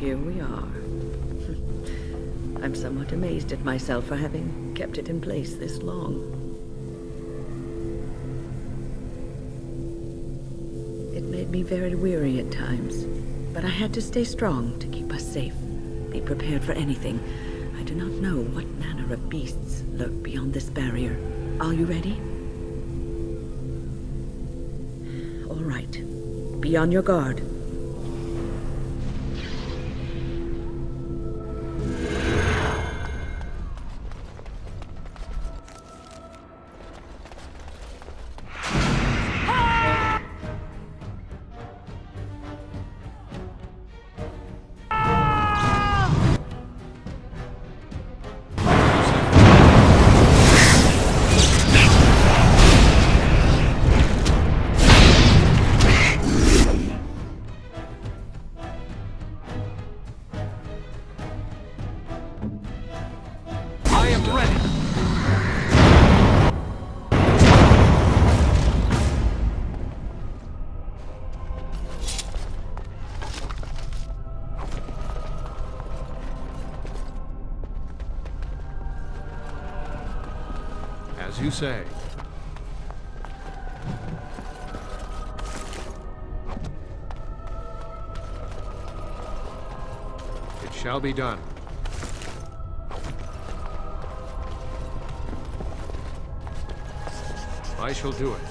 here we are. I'm somewhat amazed at myself for having kept it in place this long. It made me very weary at times, but I had to stay strong to keep us safe. Be prepared for anything. I do not know what manner of beasts lurk beyond this barrier. Are you ready? All right. Be on your guard. As you say. It shall be done. I shall do it.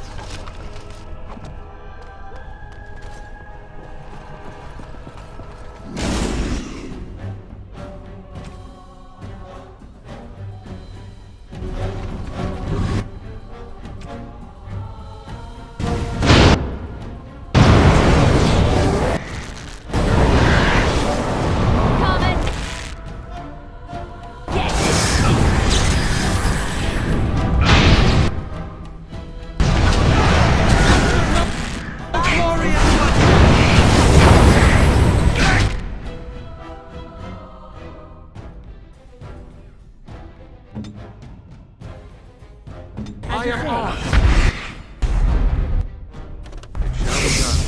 I am on. It shall be done.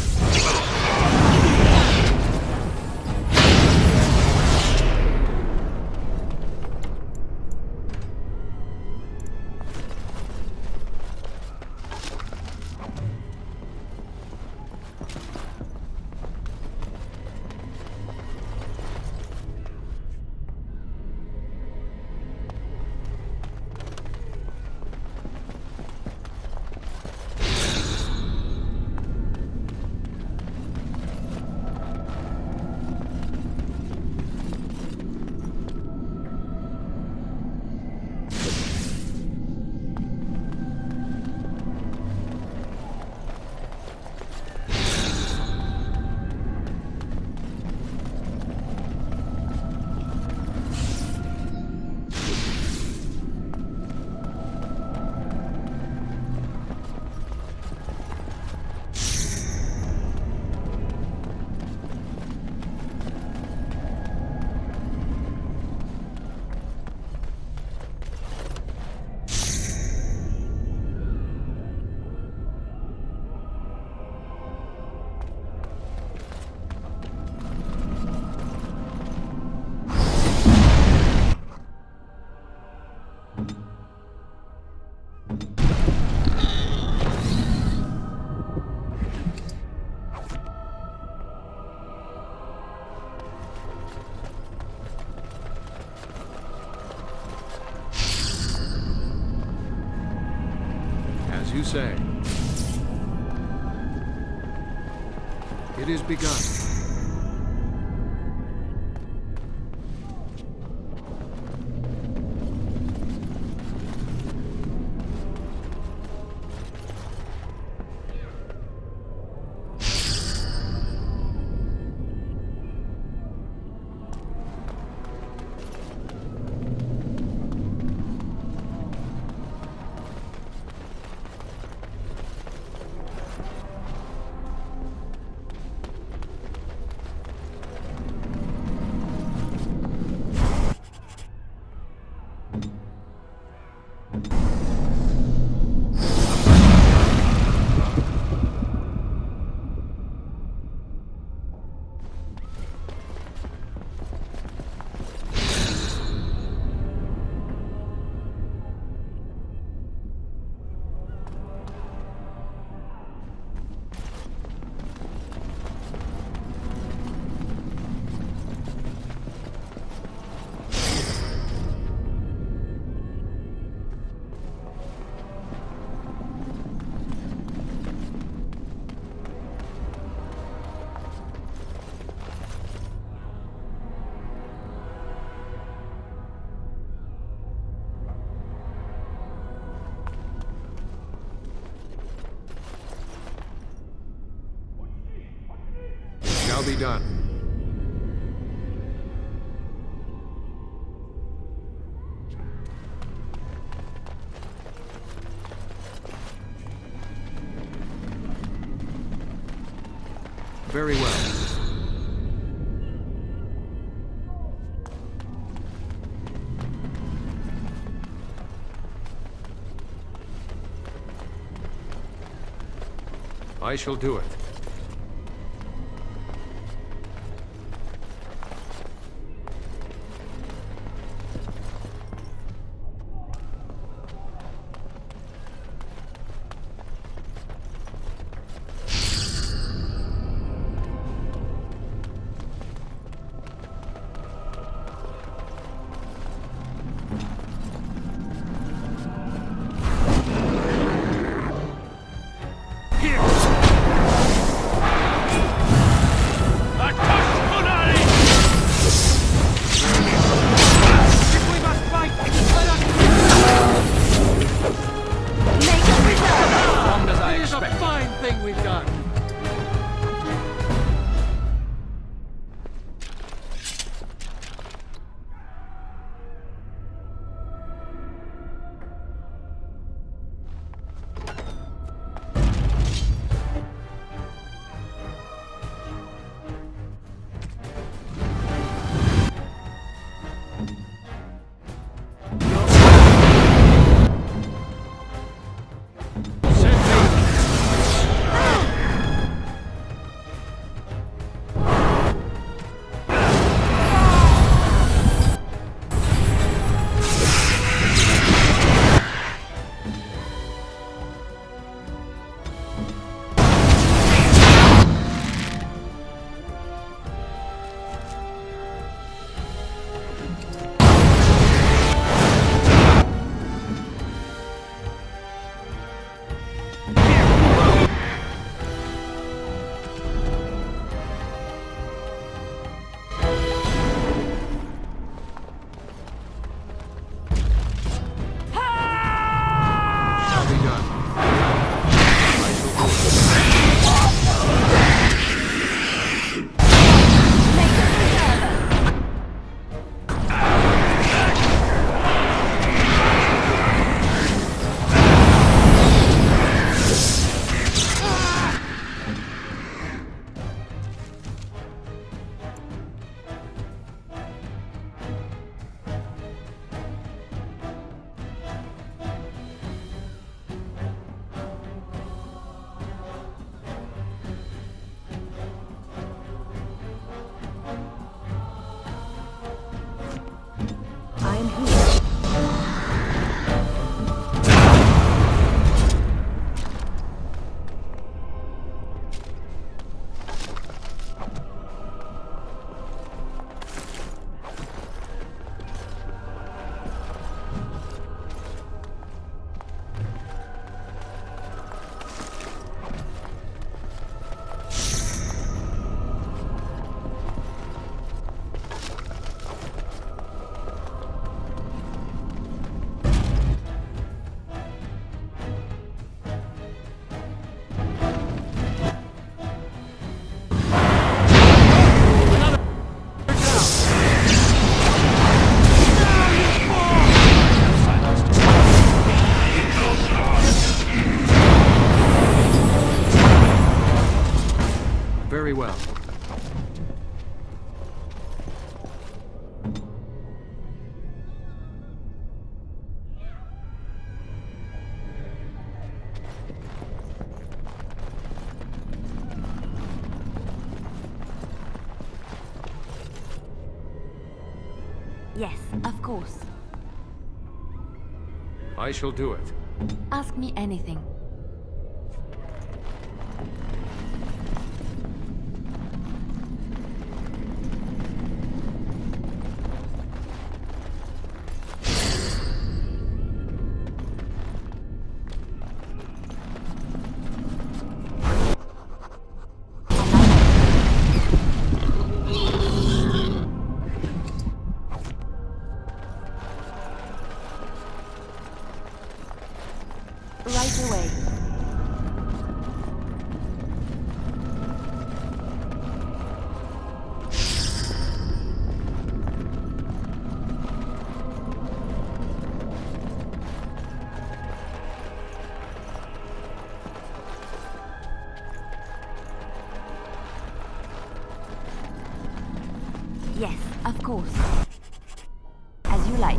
As you say. It is begun. shall be done. Very well. I shall do it. Very well. Yes, of course. I shall do it. Ask me anything. Right away. Yes, of course. As you like.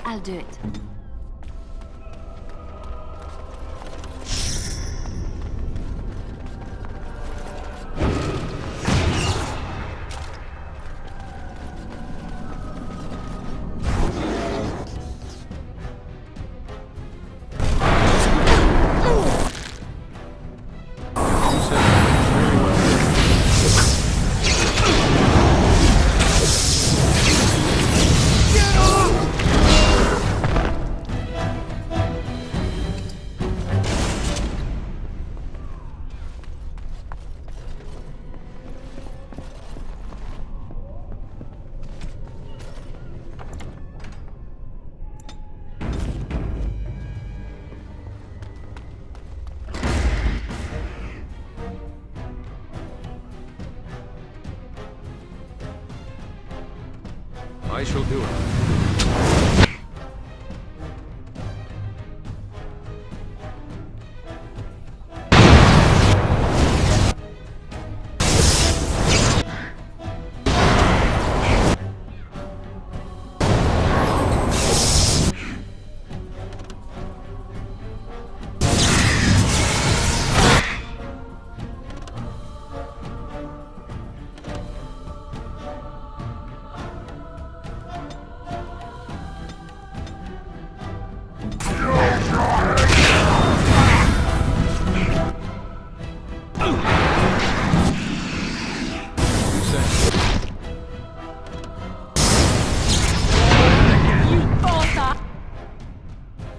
I'll do it. I shall do it.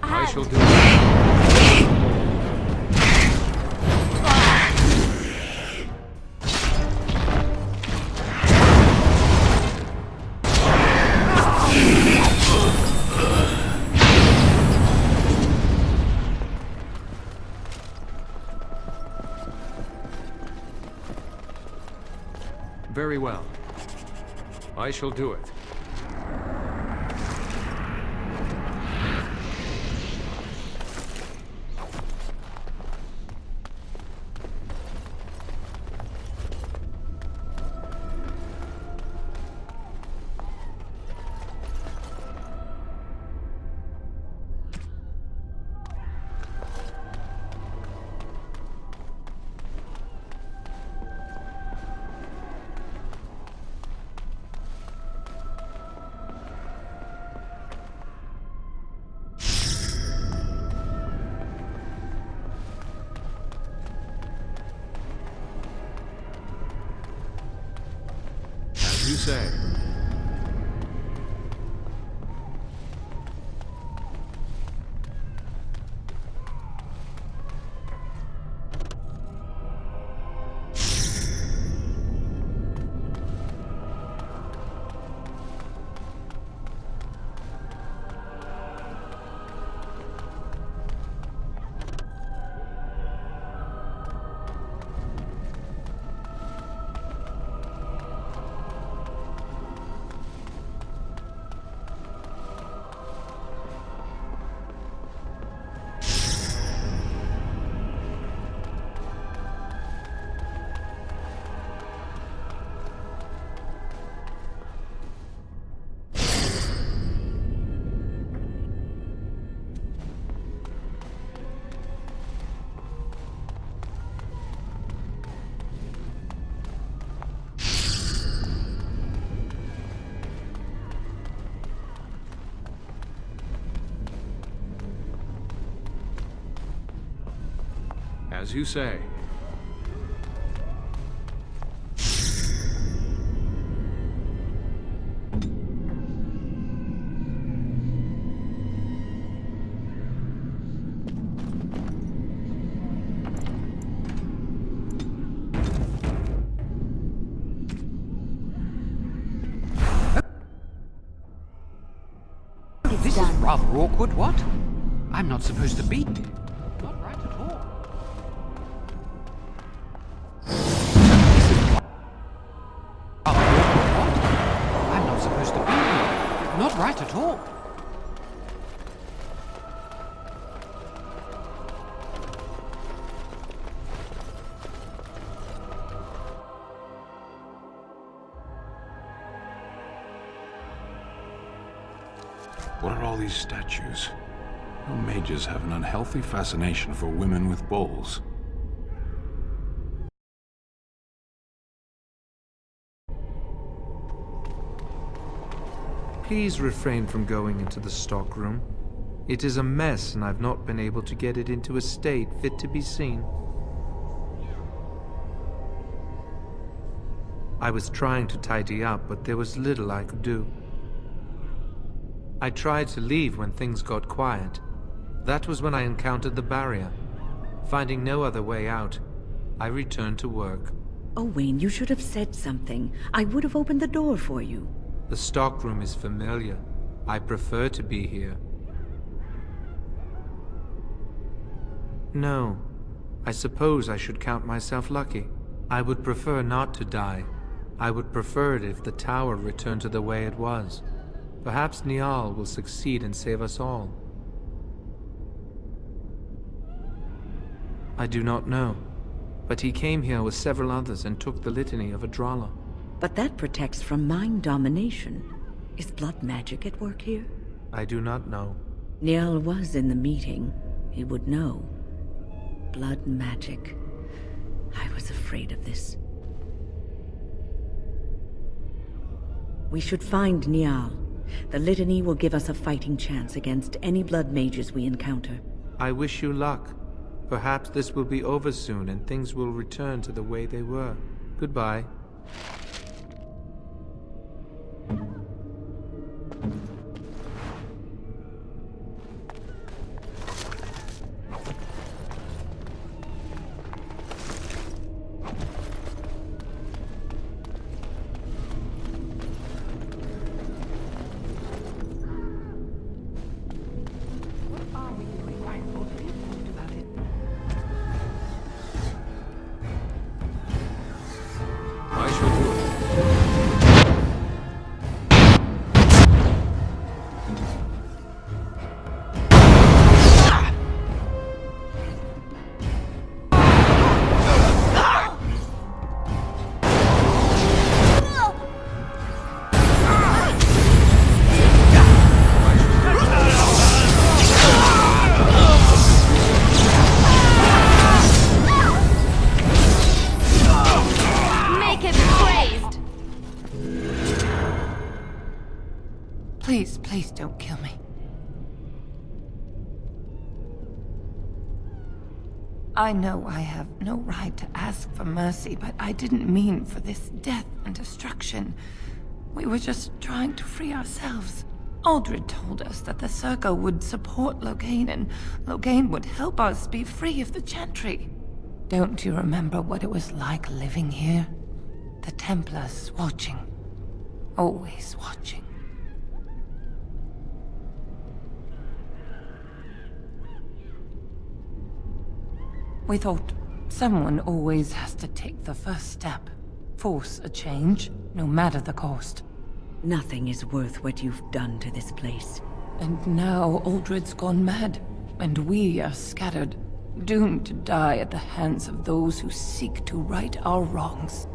I shall do it. Very well. I shall do it. As you say. As you say. rather awkward, what? I'm not supposed to be. Not right at all. This is rather awkward, what? I'm not supposed to be here. Not right at all. What are all these statues? No mages have an unhealthy fascination for women with bowls. Please refrain from going into the stockroom. It is a mess and I've not been able to get it into a state fit to be seen. I was trying to tidy up, but there was little I could do. I tried to leave when things got quiet. That was when I encountered the barrier. Finding no other way out, I returned to work. Oh, Wayne, you should have said something. I would have opened the door for you. The stockroom is familiar. I prefer to be here. No, I suppose I should count myself lucky. I would prefer not to die. I would prefer it if the tower returned to the way it was. Perhaps Niall will succeed and save us all. I do not know, but he came here with several others and took the litany of Adralla. But that protects from mind domination. Is blood magic at work here? I do not know. Niall was in the meeting. He would know. Blood magic. I was afraid of this. We should find Niall. The litany will give us a fighting chance against any blood mages we encounter. I wish you luck. Perhaps this will be over soon and things will return to the way they were. Goodbye. Please don't kill me. I know I have no right to ask for mercy, but I didn't mean for this death and destruction. We were just trying to free ourselves. Aldred told us that the Circle would support Loghain, and Loghain would help us be free of the Chantry. Don't you remember what it was like living here? The Templars watching. Always watching. We thought someone always has to take the first step. Force a change, no matter the cost. Nothing is worth what you've done to this place. And now Aldred's gone mad, and we are scattered, doomed to die at the hands of those who seek to right our wrongs.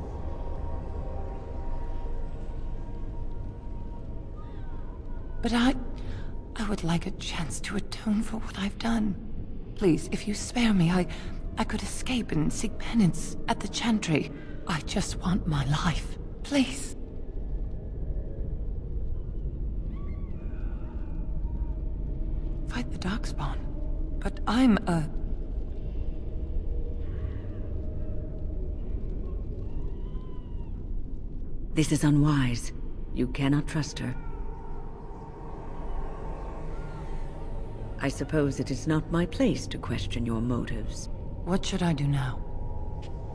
But I would like a chance to atone for what I've done. Please, if you spare me, I could escape and seek penance at the Chantry. I just want my life. Please. Fight the Darkspawn. But I'm a... This is unwise. You cannot trust her. I suppose it is not my place to question your motives. What should I do now?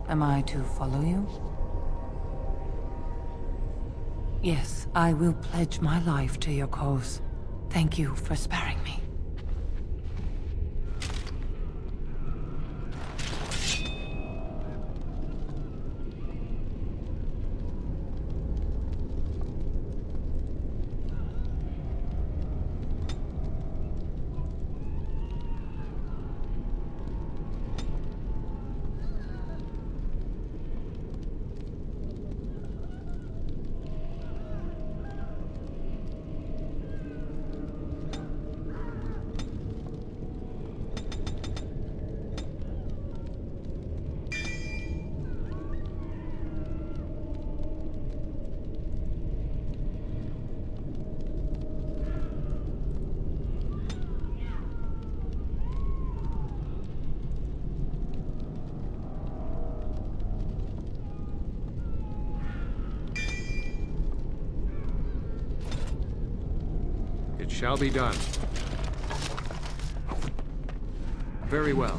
Am I to follow you? Yes, I will pledge my life to your cause. Thank you for sparing me. It shall be done. Very well.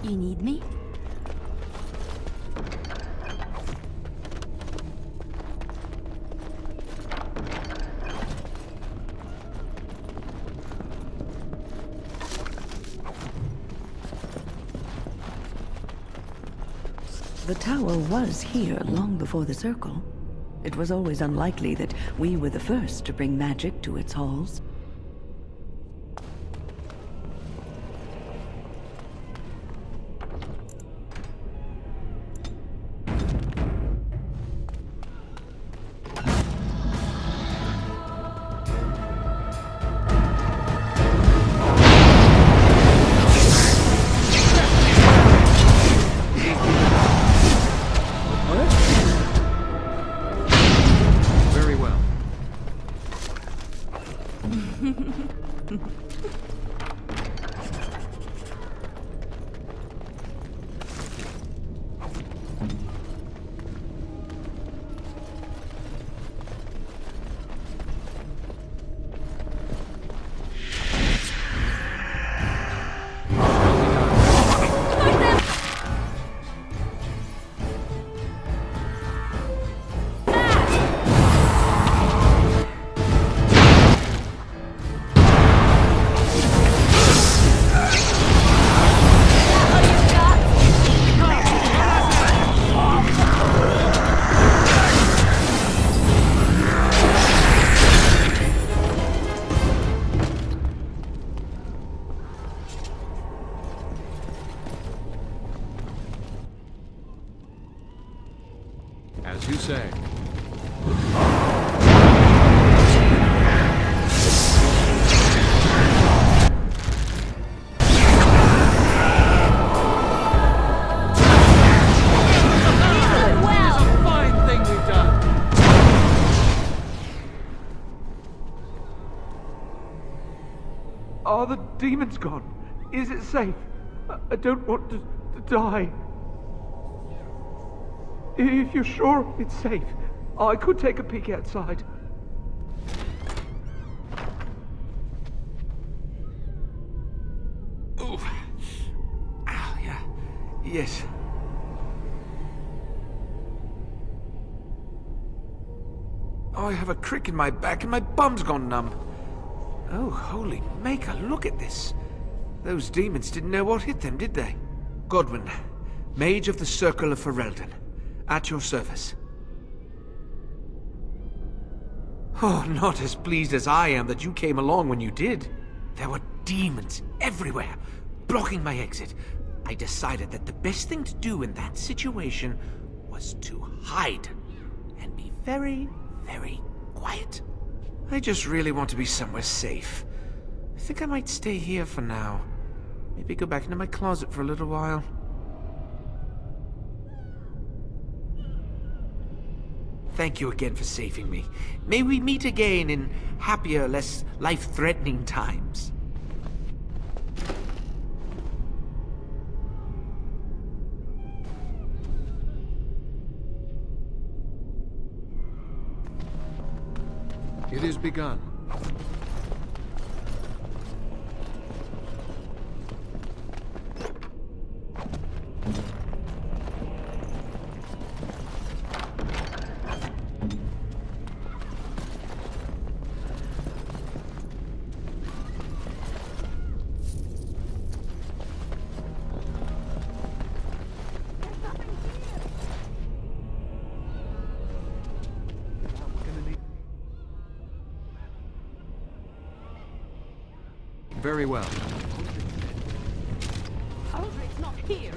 You need me? The tower was here long before the Circle. It was always unlikely that we were the first to bring magic to its halls. Very well. As you say. Are the demons gone? Is it safe? I don't want to die. If you're sure it's safe, I could take a peek outside. Ooh. Ah, yeah. Yes. Oh, I have a crick in my back and my bum's gone numb. Oh, holy maker, look at this. Those demons didn't know what hit them, did they? Godwin, Mage of the Circle of Ferelden, at your service. Oh, not as pleased as I am that you came along when you did. There were demons everywhere, blocking my exit. I decided that the best thing to do in that situation was to hide and be very, very quiet. I just really want to be somewhere safe. I think I might stay here for now. Maybe go back into my closet for a little while. Thank you again for saving me. May we meet again in happier, less life-threatening times. It is begun. Very well. Aldrid's not here.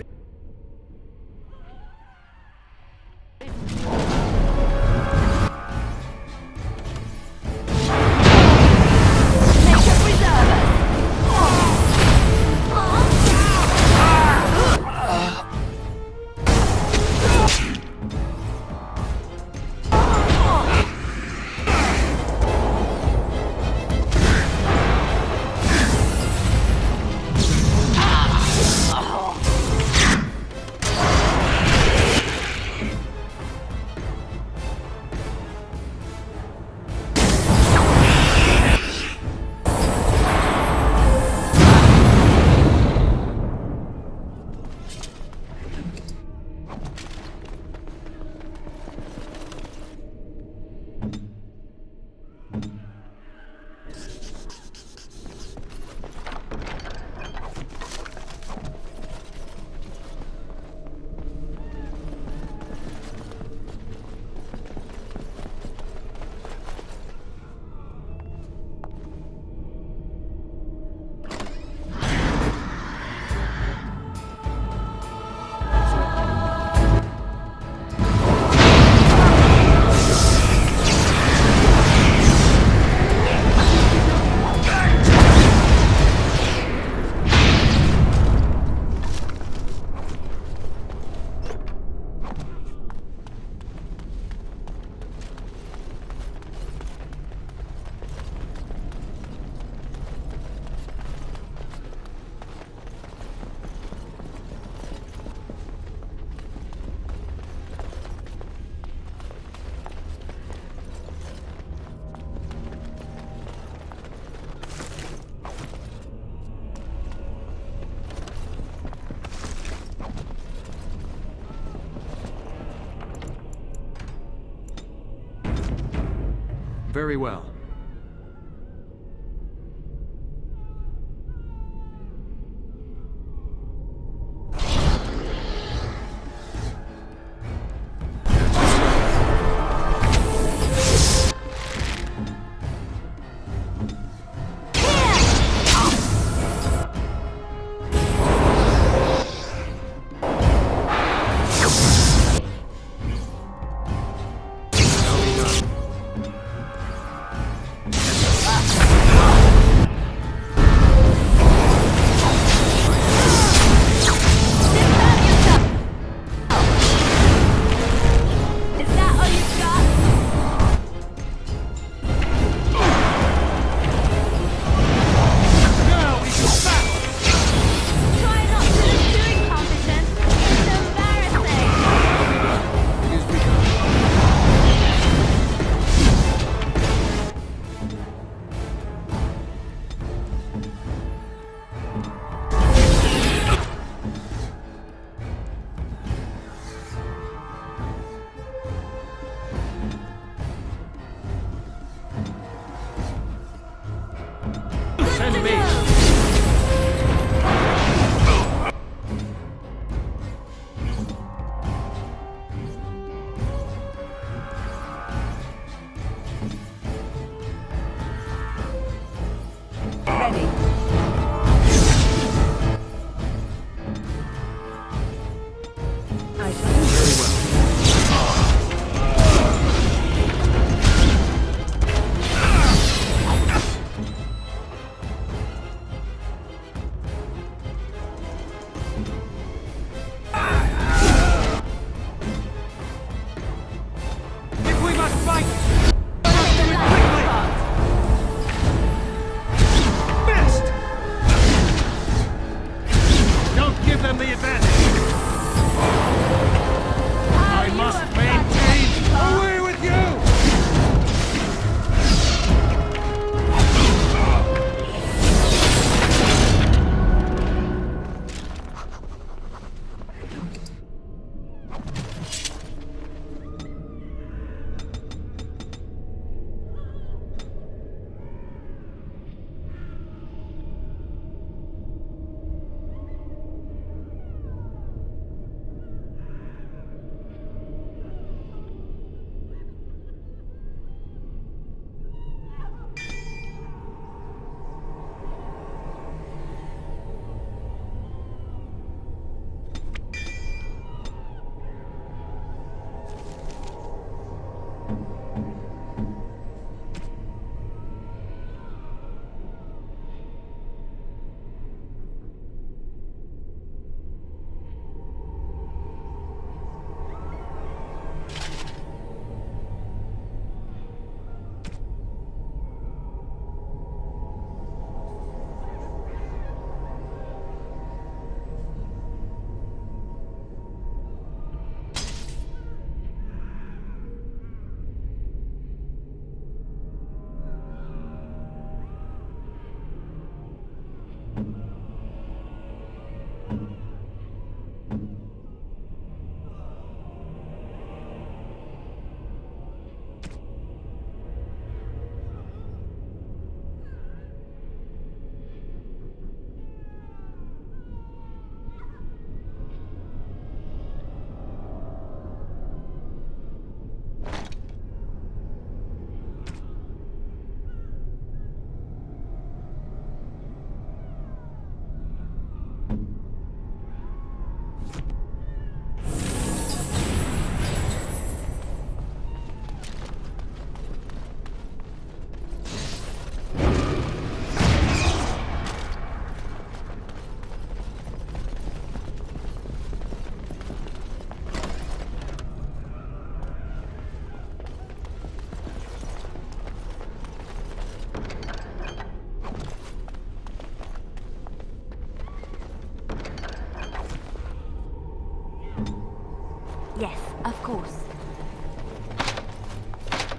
Very well.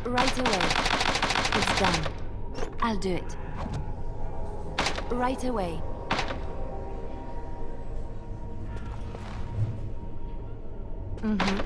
Right away. It's done. I'll do it. Right away. Mm-hmm.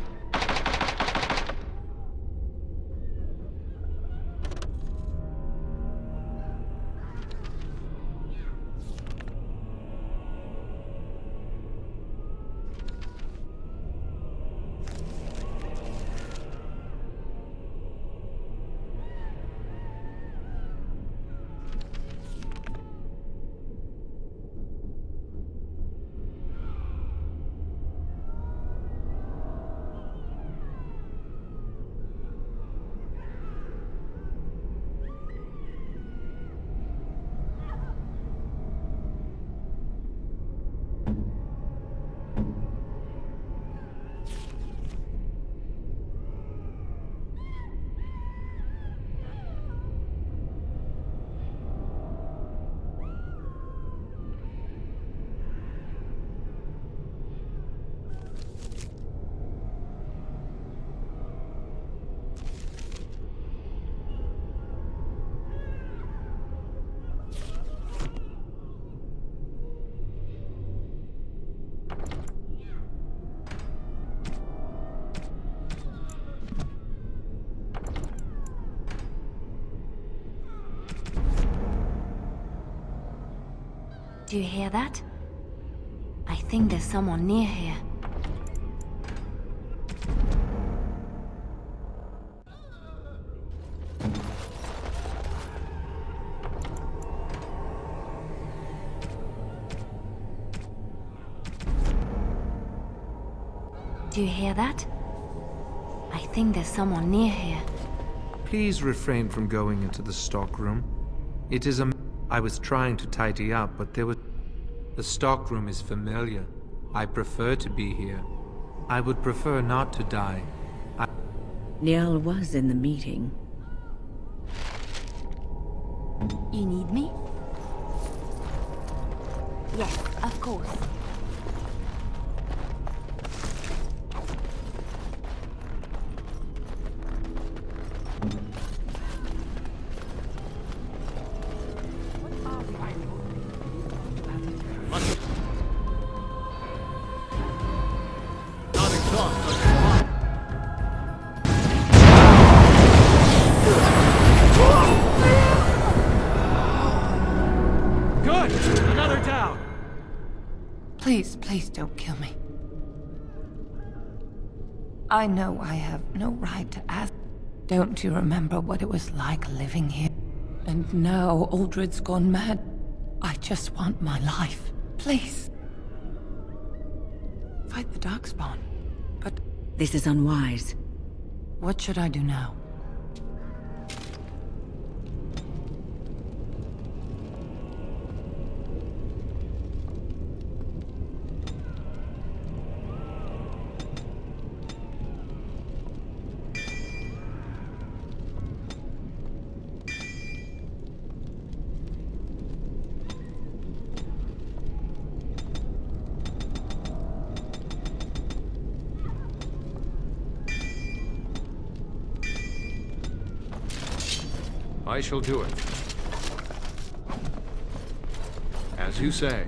Do you hear that? I think there's someone near here. Do you hear that? I think there's someone near here. Please refrain from going into the stockroom. It is a... I was trying to tidy up, but there was... The stockroom is familiar. I prefer to be here. I would prefer not to die. Niall was in the meeting. You need me? Yes, of course. Good! Another down! Please, please don't kill me. I know I have no right to ask. Don't you remember what it was like living here? And now Aldred's gone mad. I just want my life. Please. Fight the Darkspawn. But This is unwise. what should I do now? I shall do it. As you say.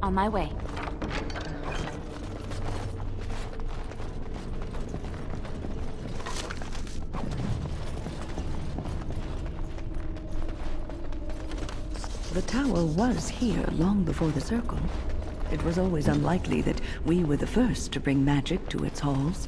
On my way. The tower was here long before the circle. It was always unlikely that we were the first to bring magic to its halls.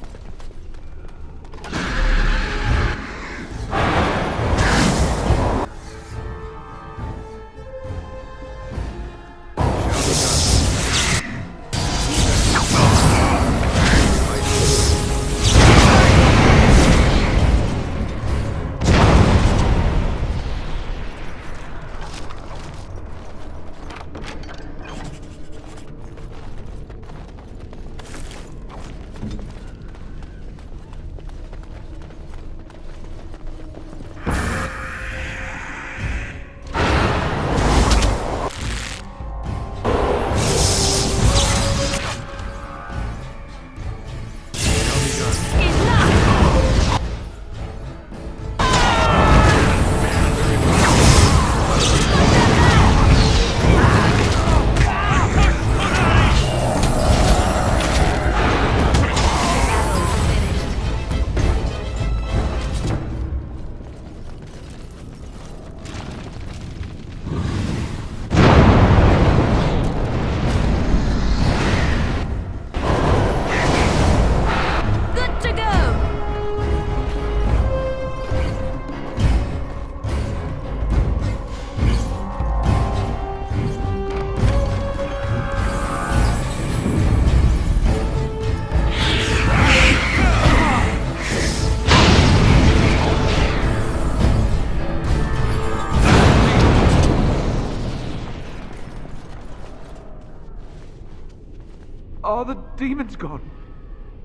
Are the demons gone?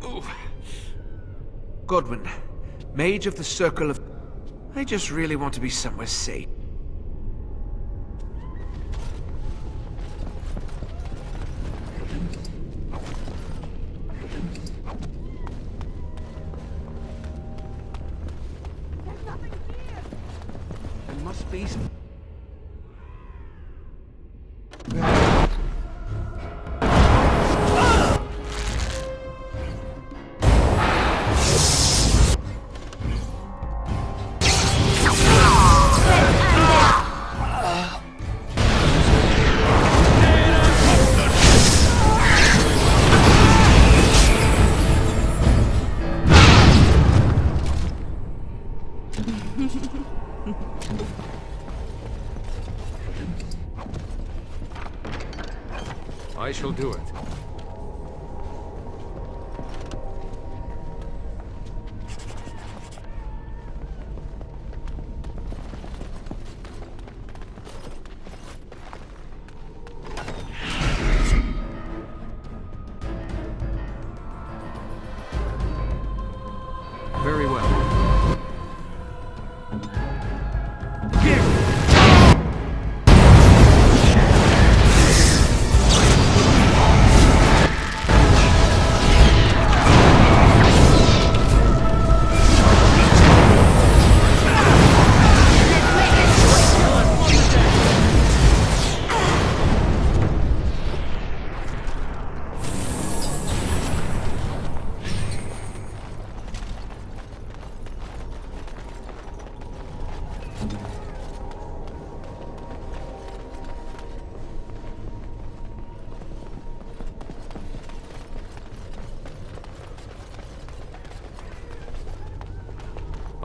Ooh. Godwin, Mage of the Circle of... I just really want to be somewhere safe. There must be some... I shall do it. Very well.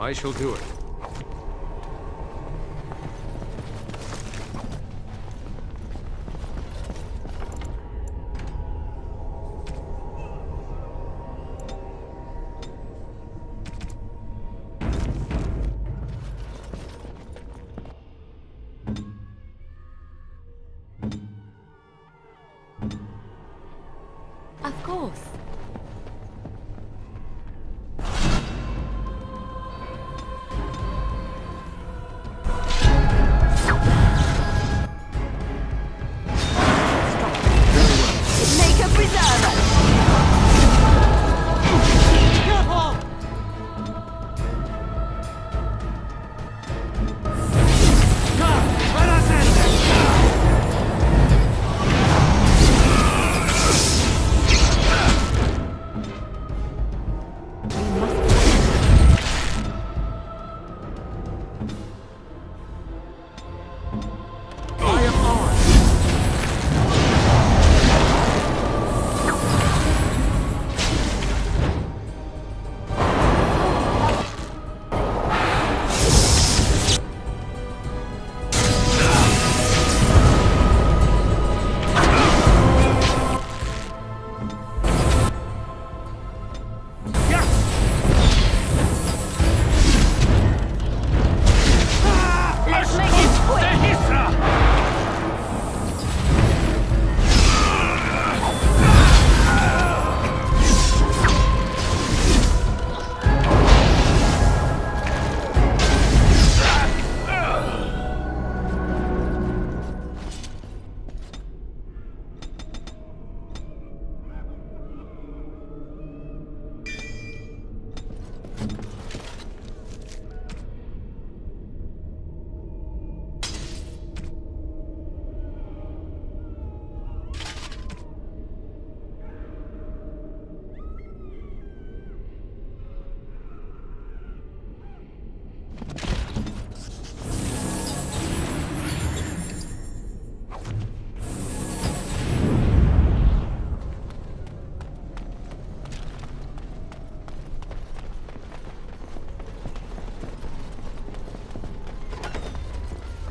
I shall do it. Of course. Make a preserver!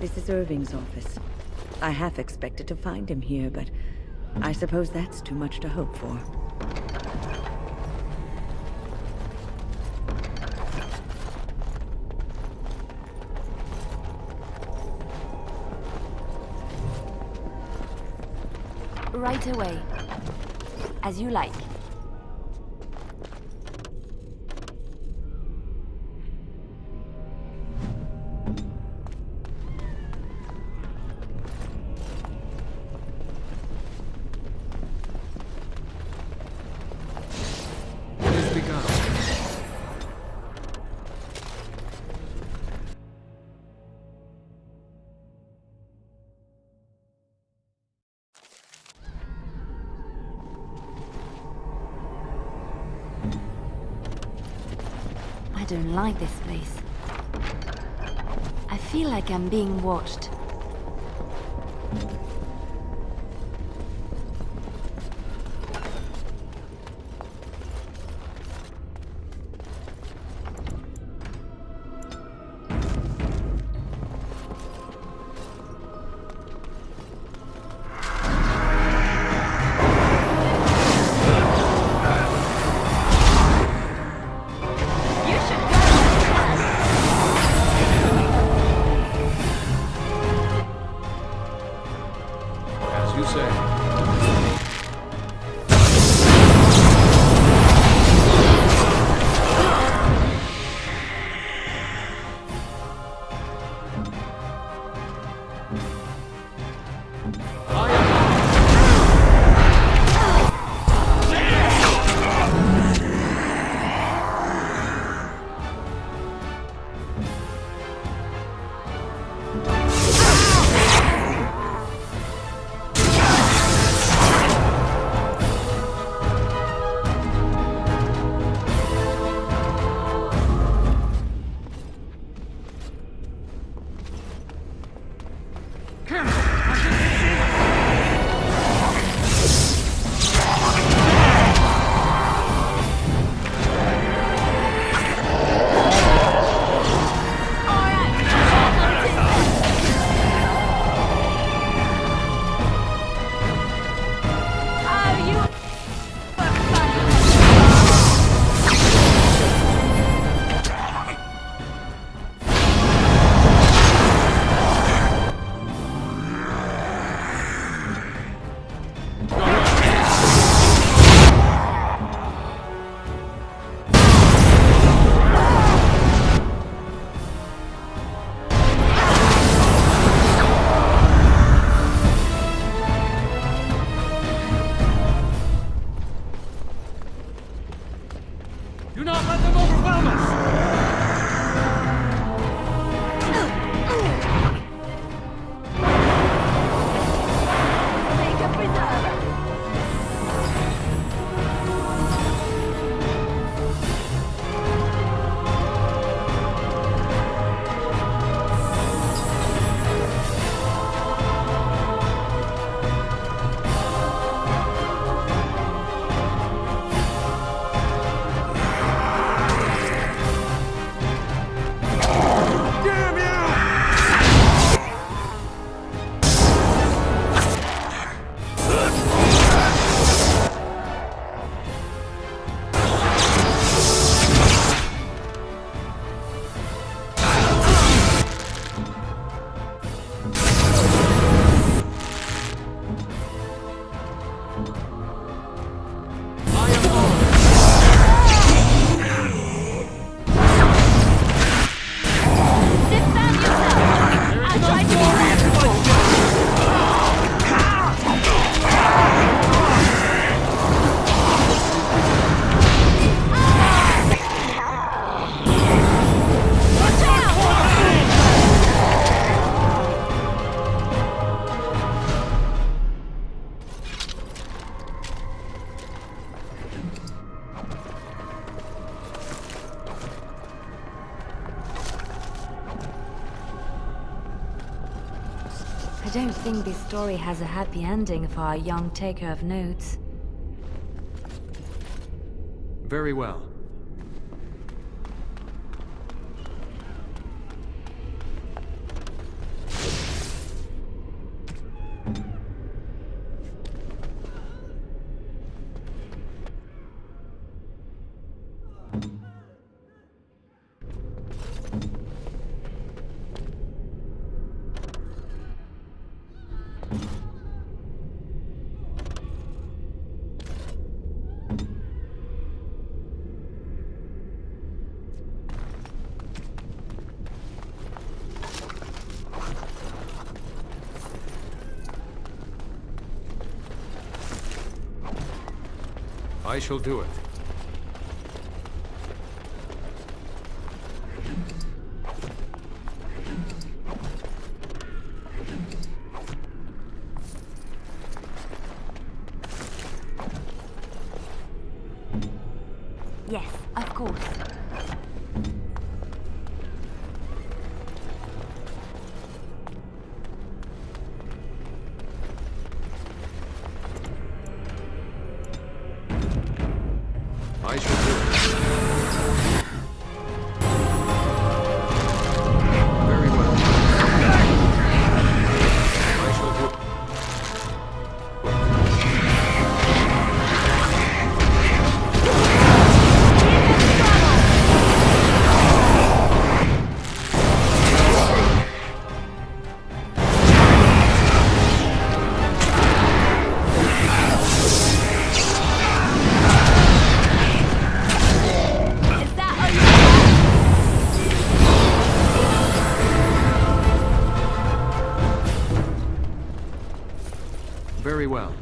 This is Irving's office. I half expected to find him here, but I suppose that's too much to hope for. Right away. As you like. It has begun. I don't like this place. I feel like I'm being watched. As you say. Do not let them overwhelm us! I don't think this story has a happy ending for our young taker of notes. Very well. I shall do it. Yes, of course. I shall do it. Very well. I shall do it. Is that all you got? Very well.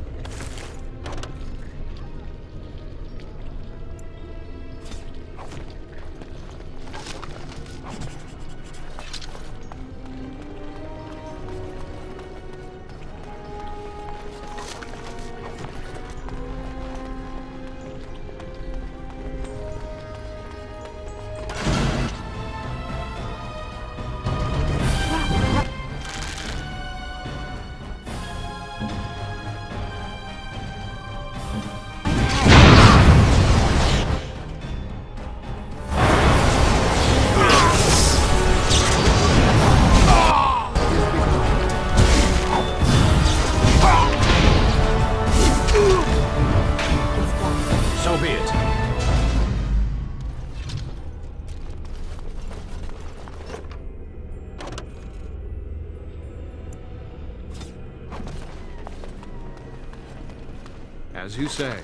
So be it. As you say.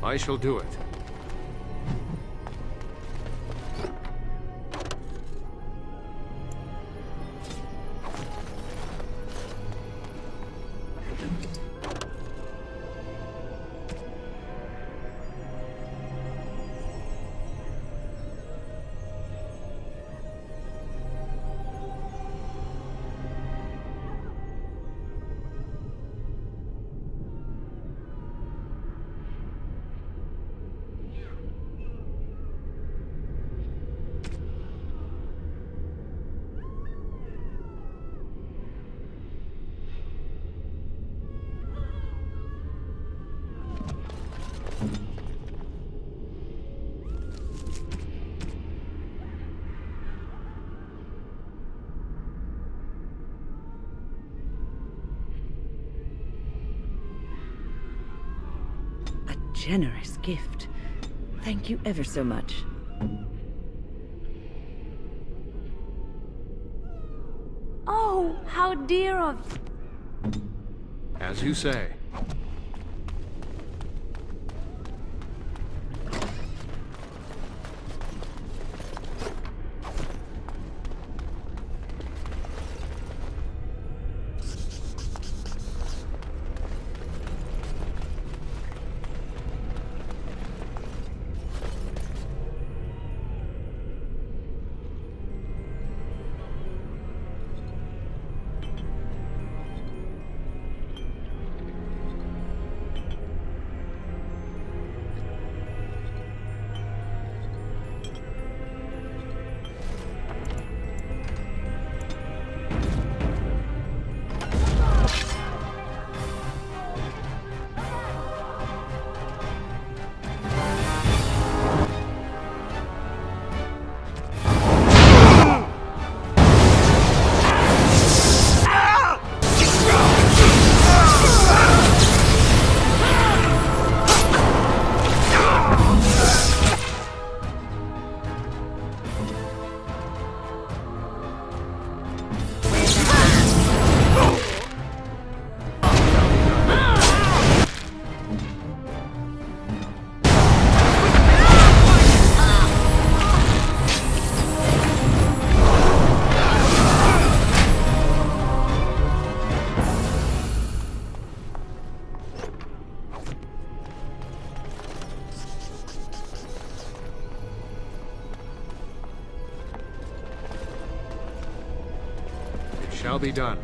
I shall do it. Generous gift. Thank you ever so much. Oh, how dear of... As you say. Shall be done.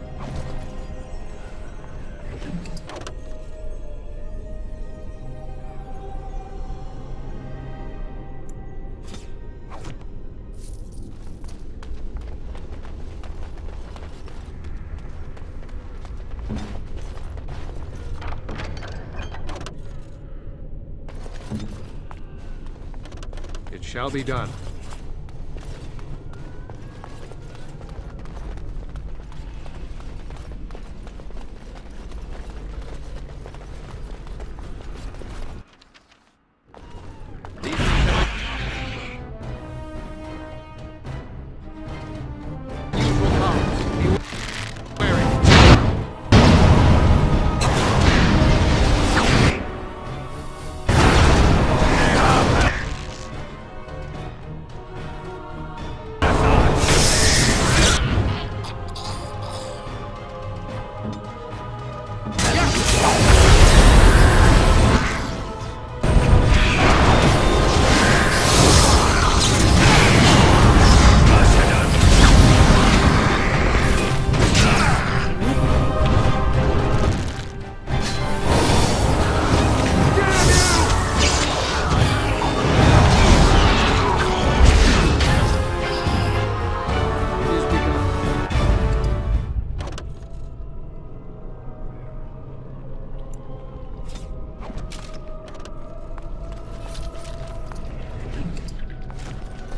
It shall be done.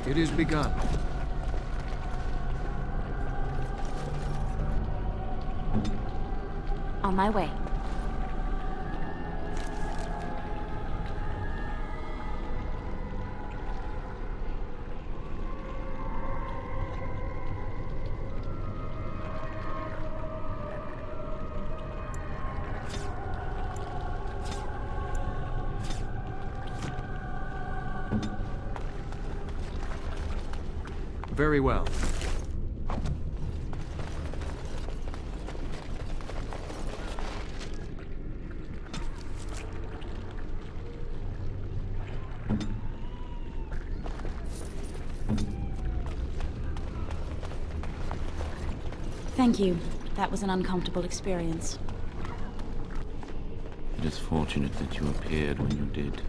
It is begun. On my way. Very well. Thank you. That was an uncomfortable experience. It is fortunate that you appeared when you did.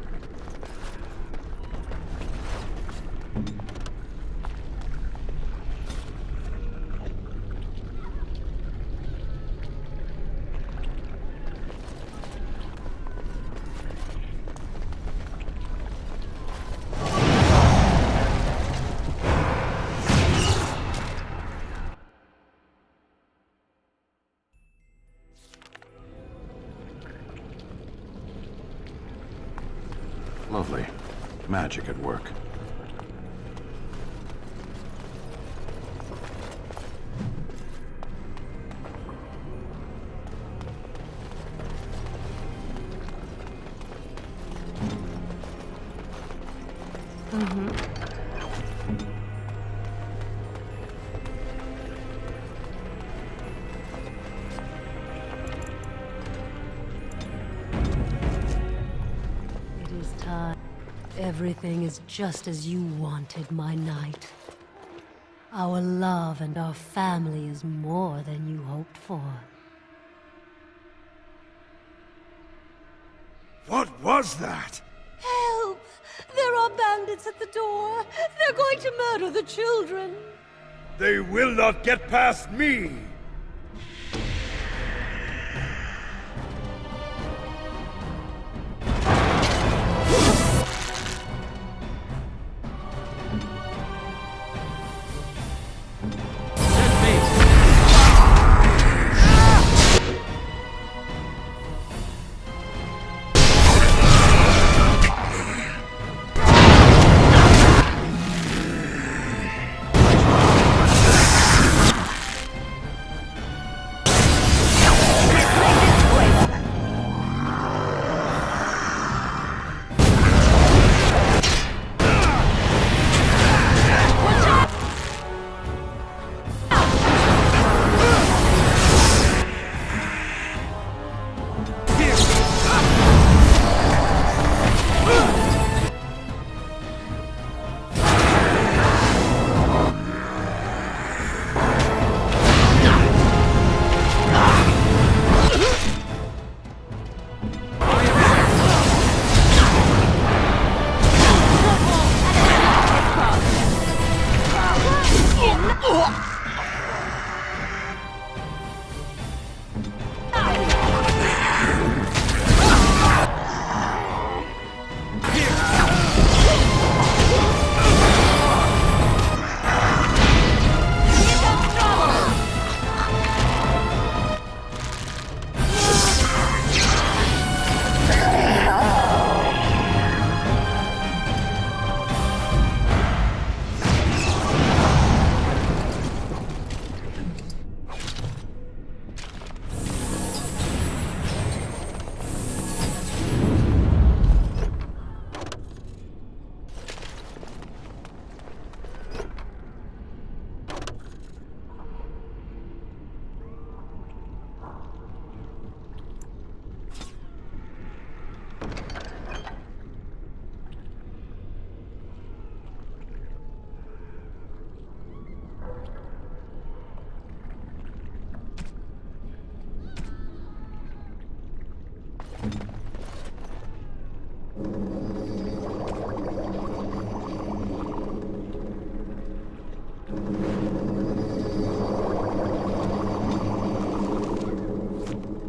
Lovely. Magic at work. It is time. Everything is just as you wanted, my knight. Our love and our family is more than you hoped for. What was that? Help! There are bandits at the door. They're going to murder the children. They will not get past me!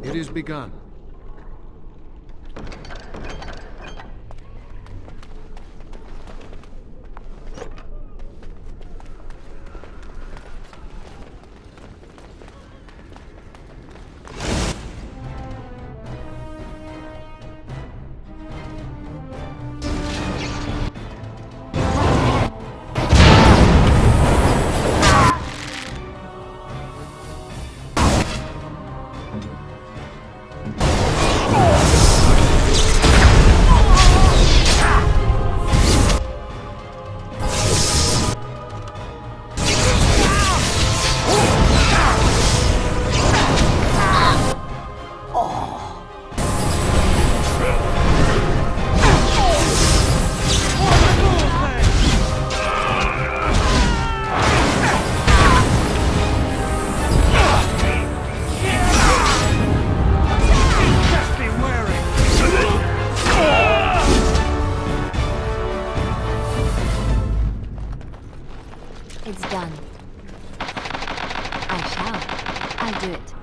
It is begun. It's done. I shall. I'll do it.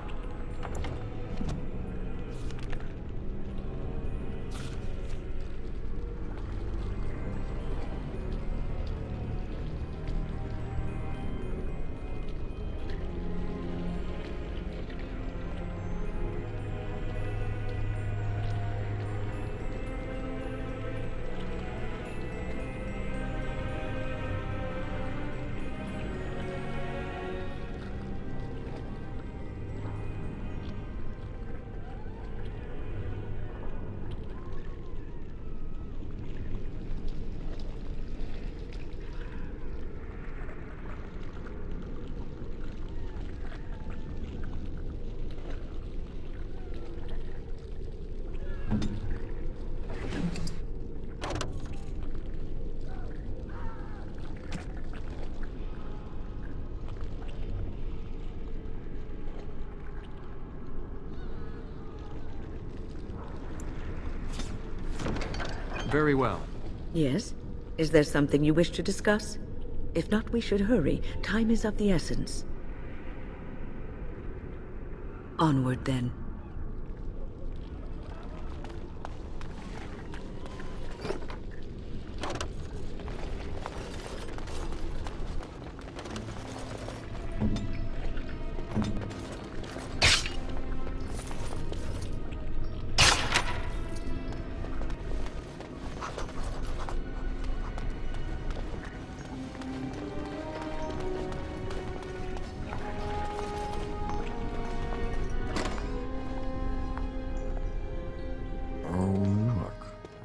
Very well. Yes? Is there something you wish to discuss? If not, we should hurry. Time is of the essence. Onward, then.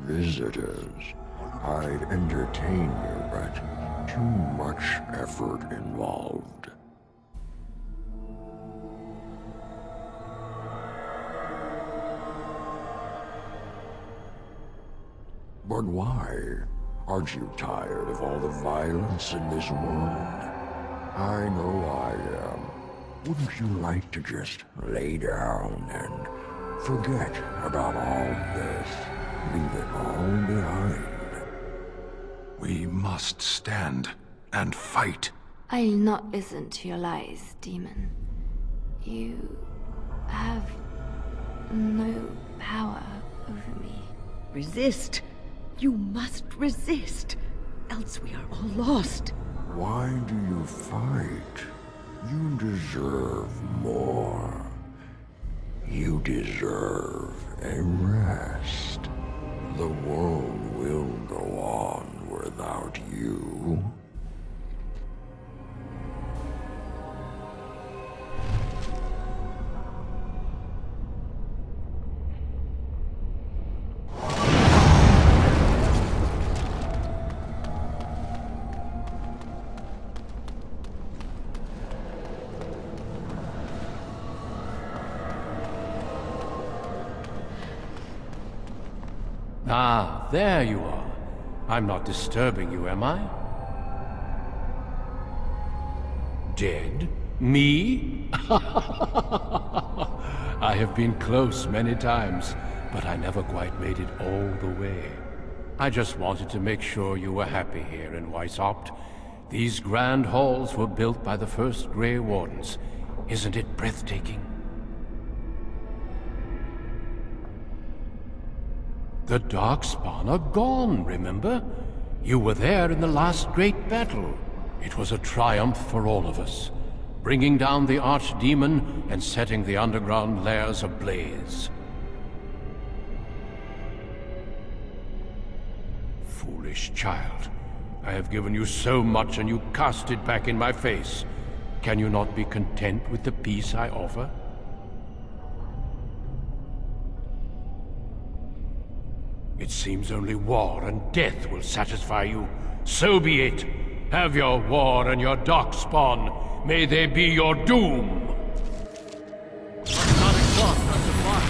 Visitors. I'd entertain you, but too much effort involved. But why? Aren't you tired of all the violence in this world? I know I am. Wouldn't you like to just lay down and forget about all this? Leave it all behind. We must stand and fight. I'll not listen to your lies, demon. You have no power over me. Resist. You must resist. Else we are all lost. Why do you fight? You deserve more. You deserve a rest. The world will go on without you. Ah, there you are. I'm not disturbing you, am I? Dead? Me? I have been close many times, but I never quite made it all the way. I just wanted to make sure you were happy here in Weishaupt. These grand halls were built by the first Grey Wardens. Isn't it breathtaking? The Darkspawn are gone, remember? You were there in the last great battle. It was a triumph for all of us, bringing down the Archdemon and setting the underground lairs ablaze. Foolish child. I have given you so much and you cast it back in my face. Can you not be content with the peace I offer? It seems only war and death will satisfy you. So be it. Have your war and your Darkspawn. May they be your doom. Not exhaust our supply.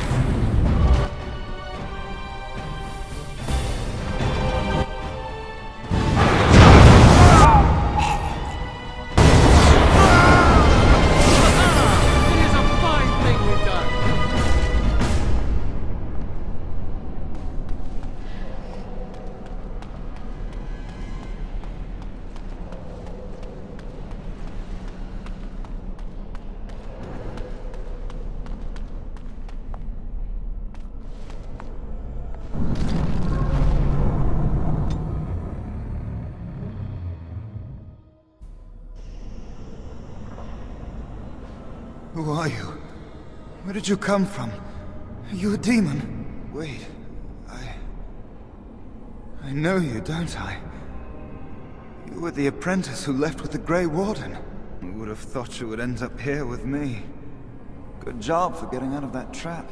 It is a fine thing we've done. are you? Where did you come from? Are you a demon? Wait, I know you, don't I? You were the apprentice who left with the Grey Warden. I would have thought you would end up here with me. Good job for getting out of that trap.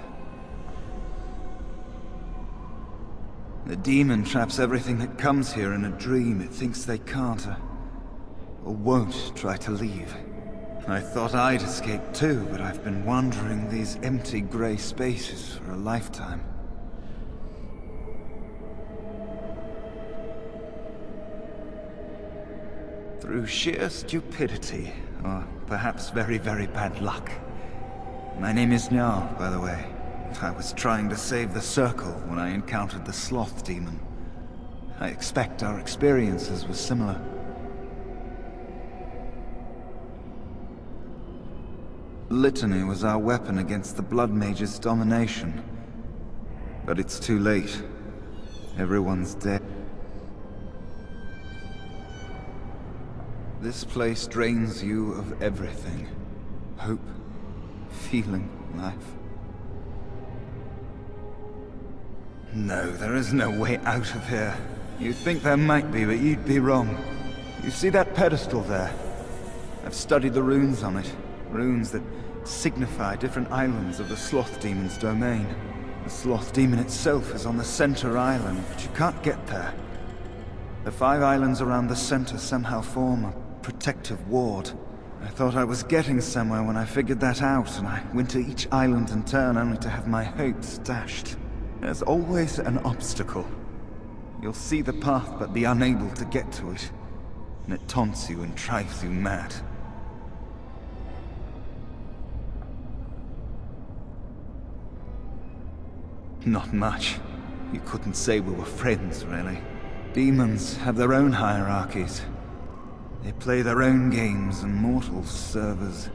The demon traps everything that comes here in a dream it thinks they can't or won't try to leave. I thought I'd escape too, but I've been wandering these empty grey spaces for a lifetime. Through sheer stupidity, or perhaps very, very bad luck. My name is Njal, by the way. I was trying to save the Circle when I encountered the Sloth Demon. I expect our experiences were similar. Litany was our weapon against the Blood Mage's domination. But it's too late. Everyone's dead. This place drains you of everything. Hope, feeling, life. No, there is no way out of here. You'd think there might be, but you'd be wrong. You see that pedestal there? I've studied the runes on it. Runes that signify different islands of the Sloth Demon's domain. The Sloth Demon itself is on the center island, but you can't get there. The 5 islands around the center somehow form a protective ward. I thought I was getting somewhere when I figured that out, and I went to each island in turn only to have my hopes dashed. There's always an obstacle. You'll see the path but be unable to get to it, and it taunts you and drives you mad. Not much. You couldn't say we were friends, really. Demons have their own hierarchies. They play their own games, and mortals serve as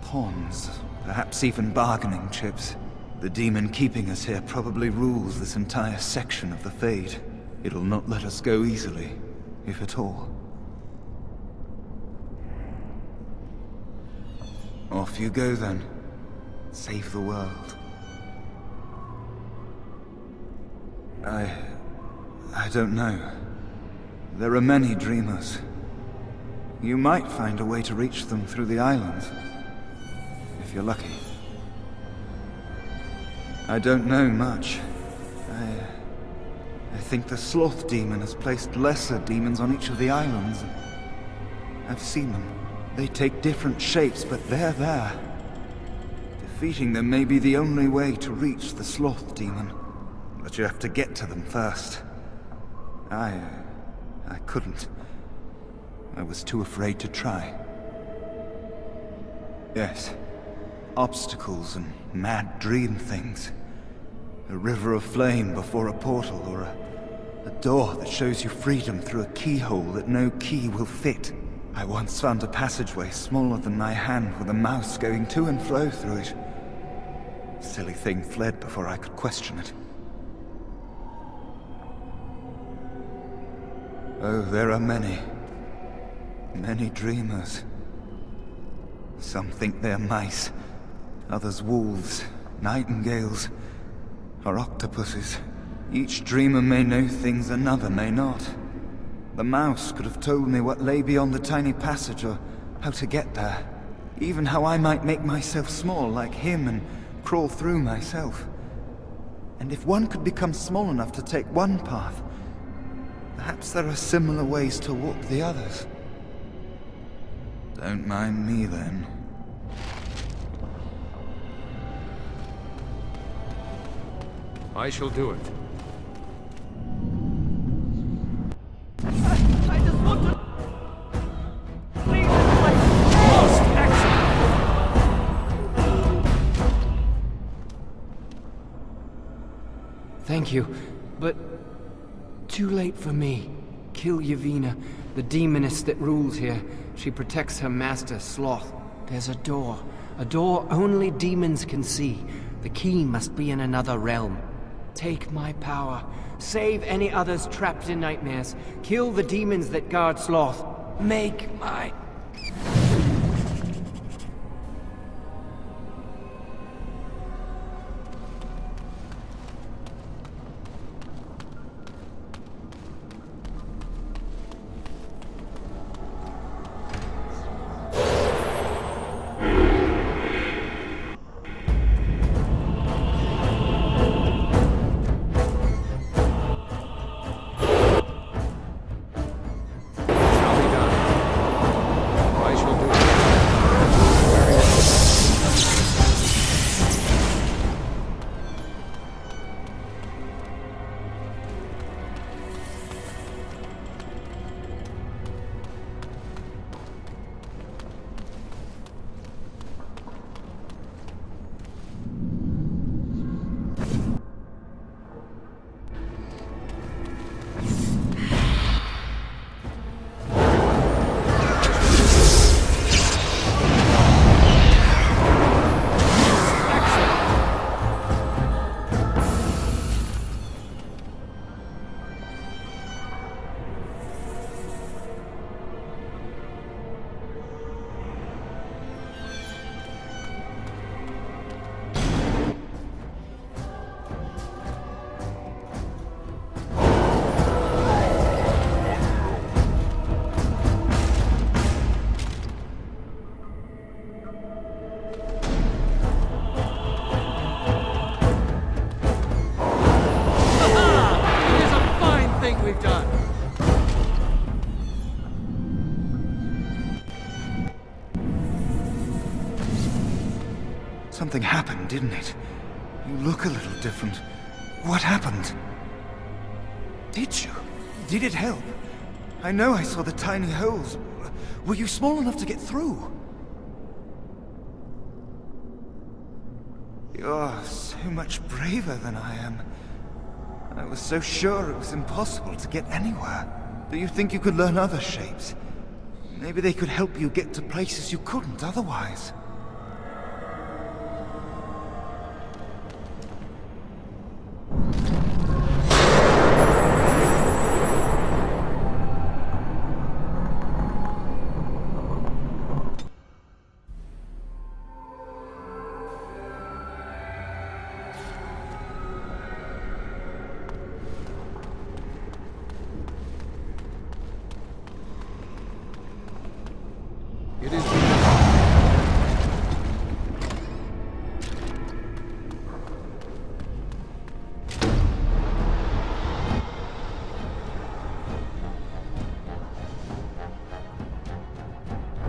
pawns, perhaps even bargaining chips. The demon keeping us here probably rules this entire section of the Fade. It'll not let us go easily, if at all. Off you go then. Save the world. I don't know. There are many dreamers. You might find a way to reach them through the islands, if you're lucky. I don't know much. I think the Sloth Demon has placed lesser demons on each of the islands. I've seen them. They take different shapes, but they're there. Defeating them may be the only way to reach the Sloth Demon. But you have to get to them first. I couldn't. I was too afraid to try. Yes. Obstacles and mad dream things. A river of flame before a portal, or a door that shows you freedom through a keyhole that no key will fit. I once found a passageway smaller than my hand with a mouse going to and fro through it. Silly thing fled before I could question it. Oh, there are many. Many dreamers. Some think they're mice. Others wolves, nightingales, or octopuses. Each dreamer may know things another may not. The mouse could have told me what lay beyond the tiny passage, or how to get there. Even how I might make myself small like him and crawl through myself. And if one could become small enough to take one path, perhaps there are similar ways to walk the others. Don't mind me then. I shall do it. I just want to leave this place. Most excellent. Thank you, but too late for me. Kill Yevina, the demoness that rules here. She protects her master, Sloth. There's a door only demons can see. The key must be in another realm. Take my power. Save any others trapped in nightmares. Kill the demons that guard Sloth. Make my... Something happened, didn't it? You look a little different. What happened? Did you? Did it help? I know I saw the tiny holes. Were you small enough to get through? You're so much braver than I am. I was so sure it was impossible to get anywhere. Do you think you could learn other shapes? Maybe they could help you get to places you couldn't otherwise. It is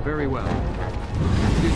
very well. It is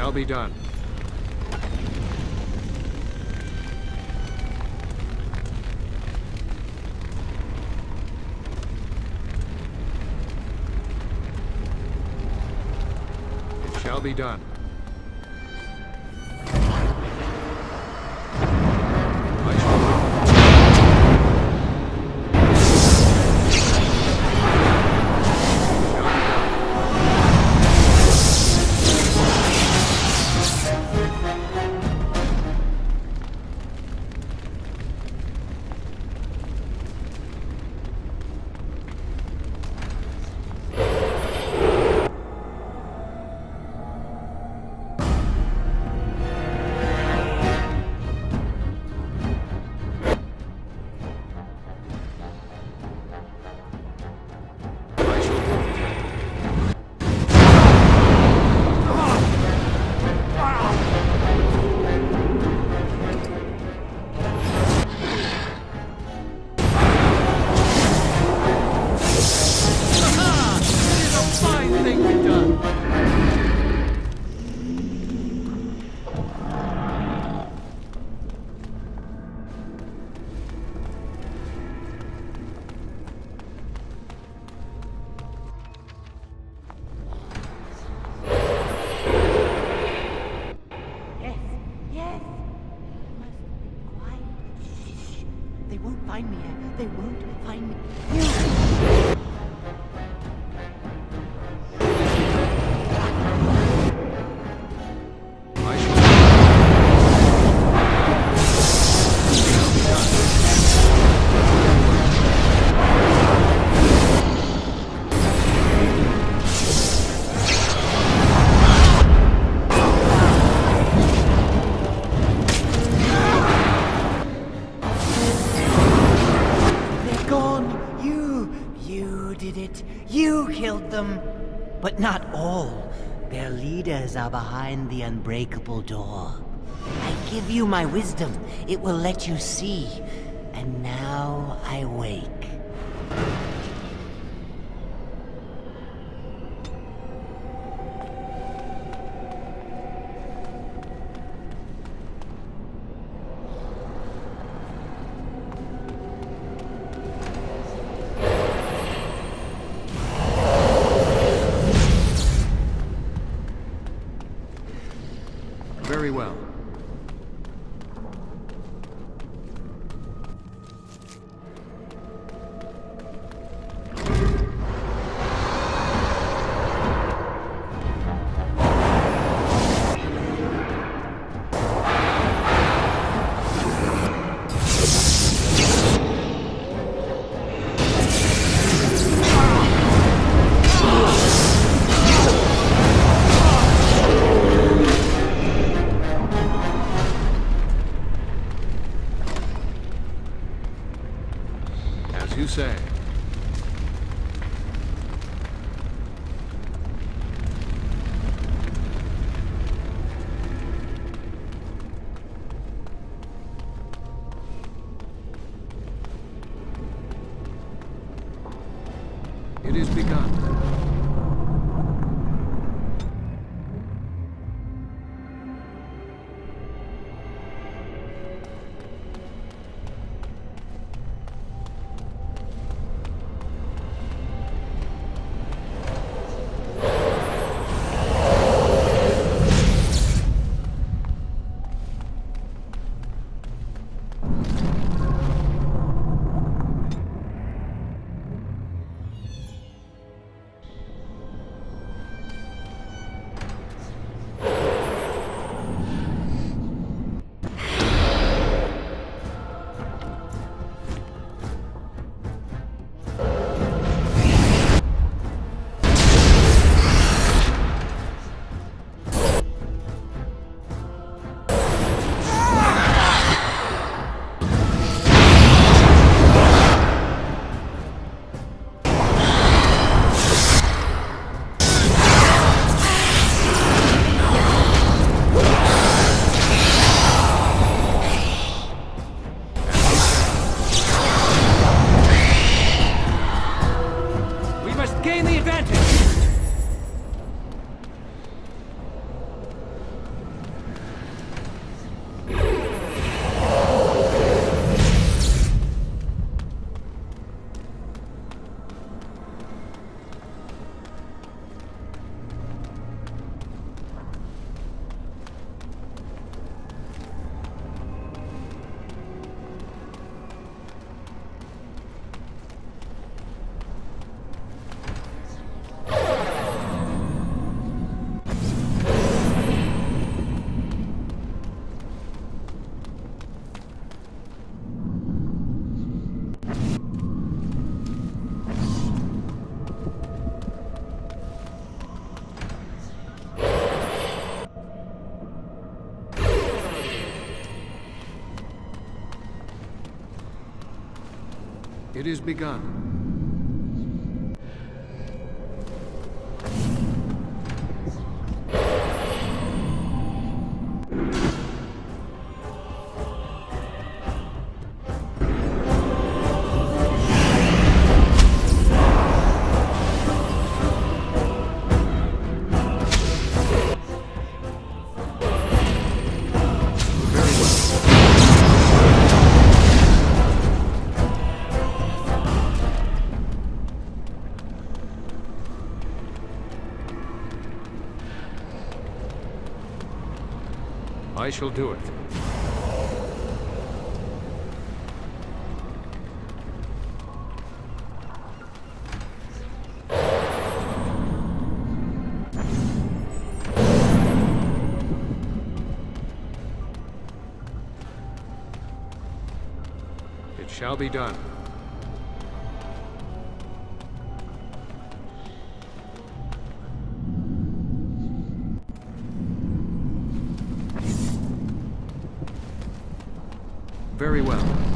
shall be done. It shall be done. find you. You killed them. But not all. Their leaders are behind the unbreakable door. I give you my wisdom. It will let you see. And now I wake. Very well. You say. It is begun. It is begun. I shall do it. shall be done. Very well.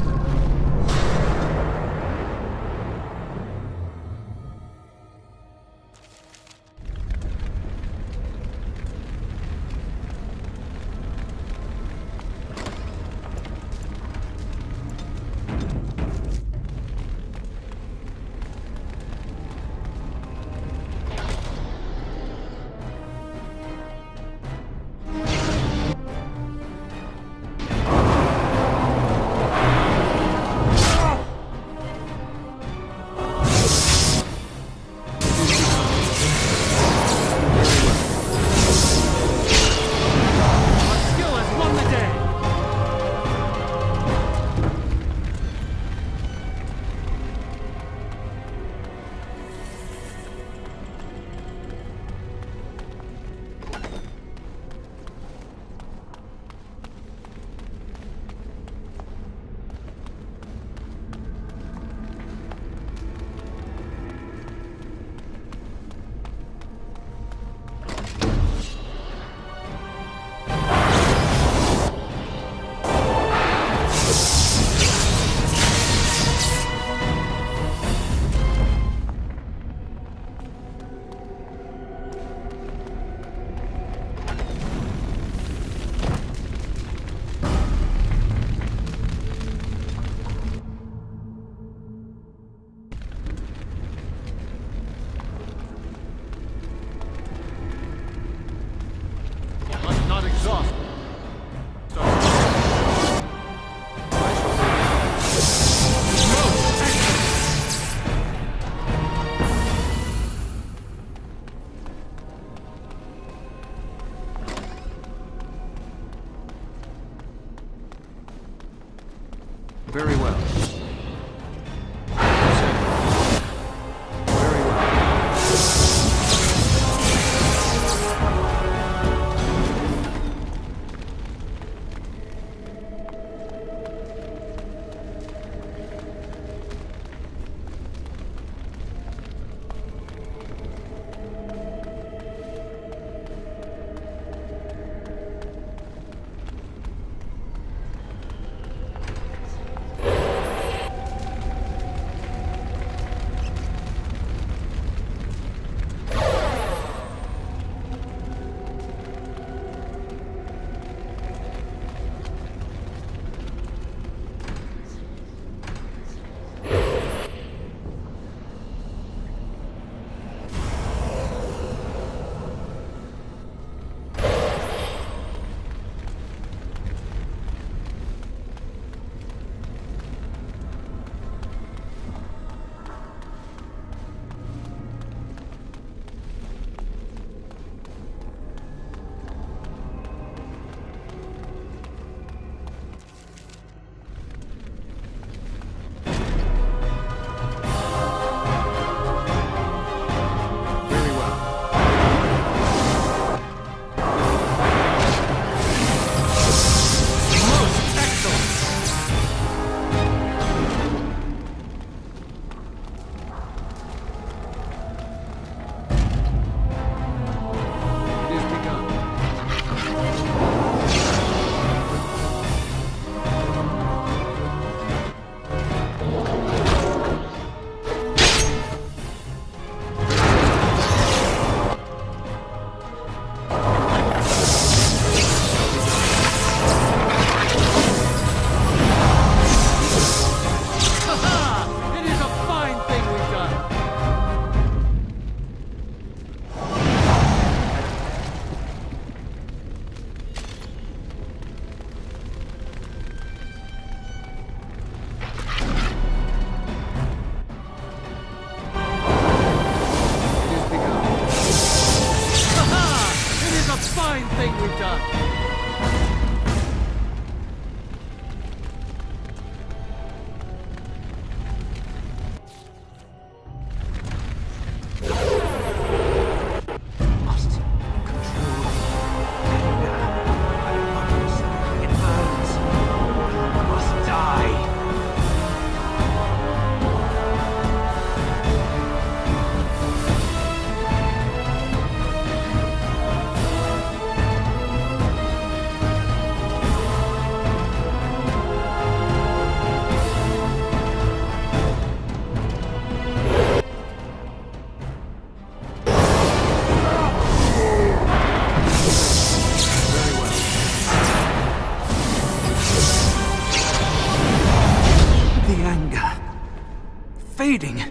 fading.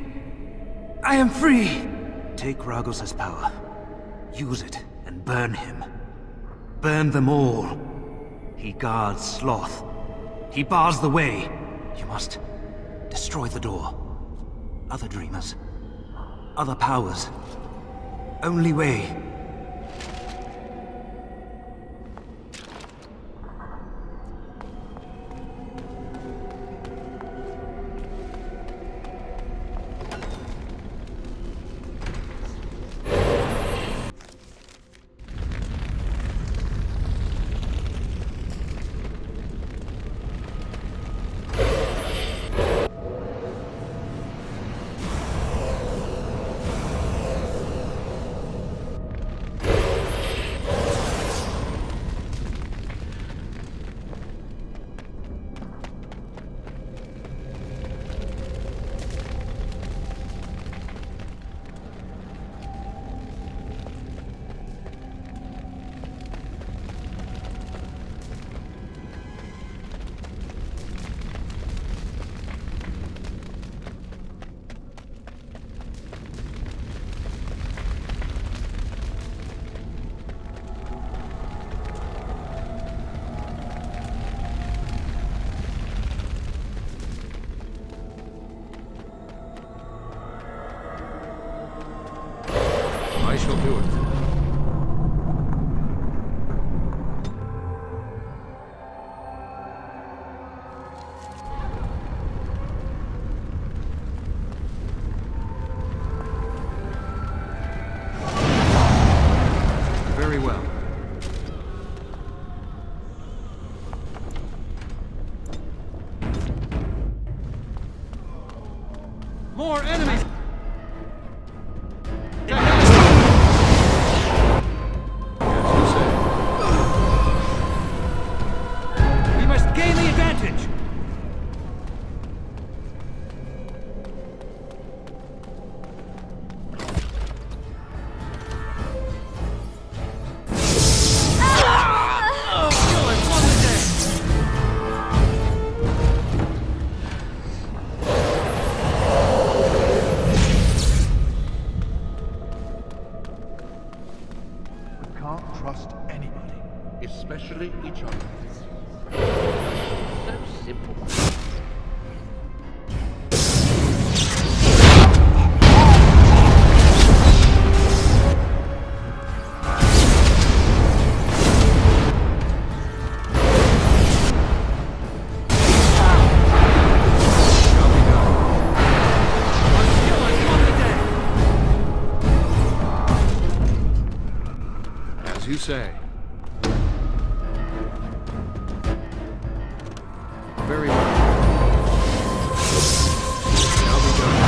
I am free! Take Ragos' power. Use it and burn him. Burn them all. He guards Sloth. He bars the way. You must destroy the door. Other dreamers. Other powers. Only way. I shall do it. Very well. More enemies! We must gain the advantage! Can't trust anybody, especially each other. So simple. As you say. Very well. Shall be done.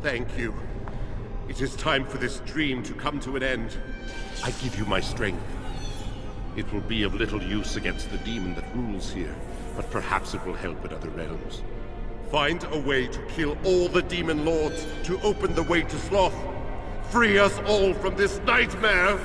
Thank you. It is time for this dream to come to an end. I give you my strength. It will be of little use against the demon that rules here, but perhaps it will help in other realms. Find a way to kill all the demon lords to open the way to Sloth. Free us all from this nightmare!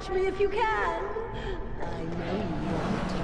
Catch me if you can! I know you want to.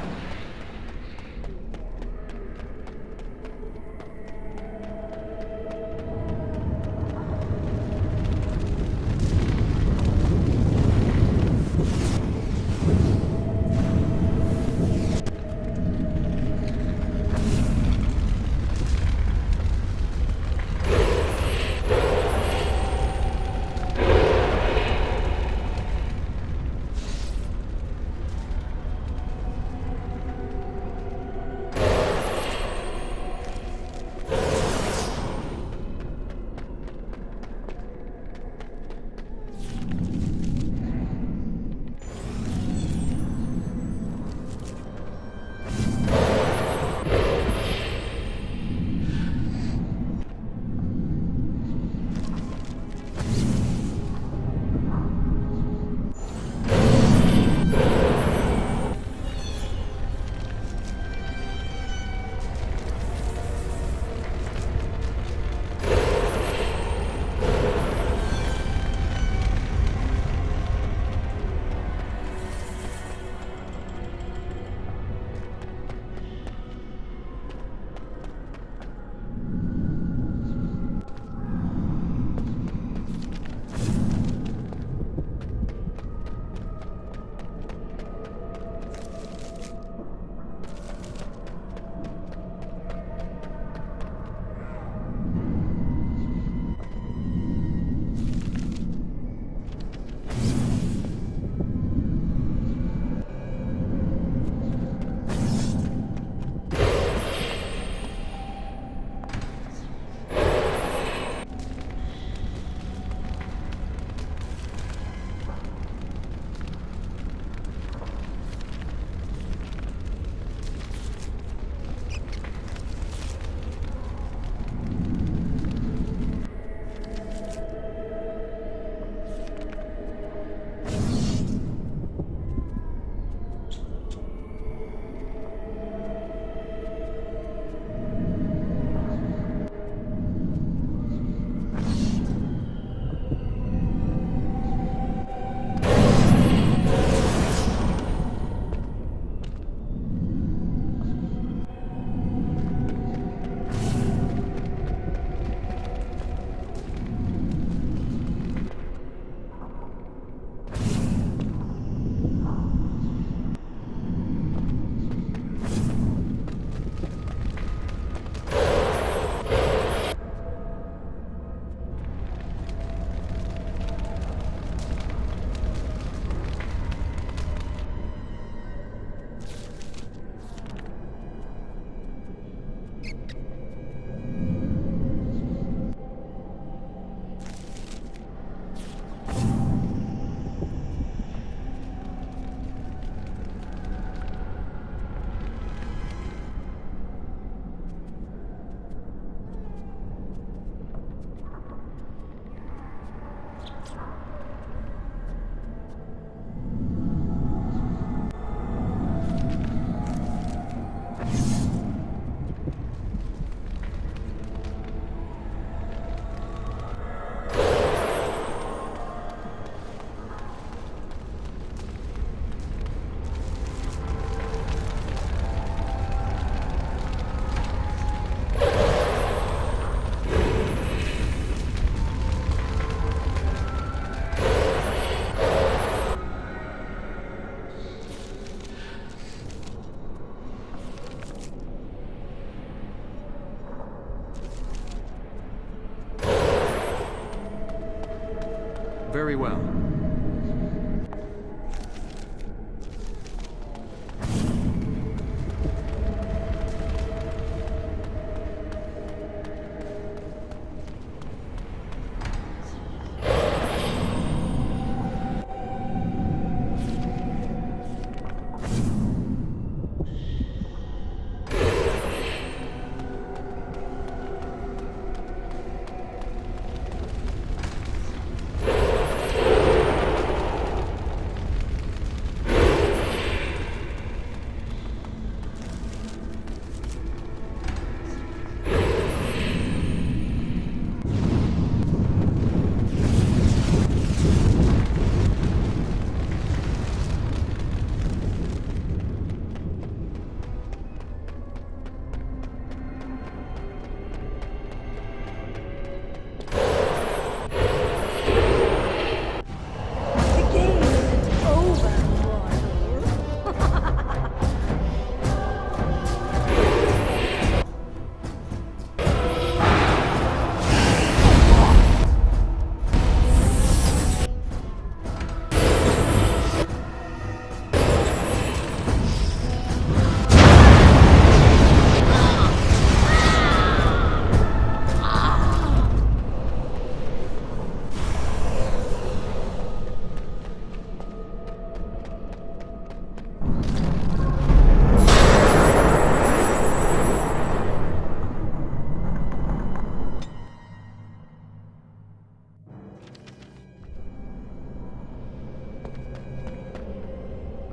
Very well.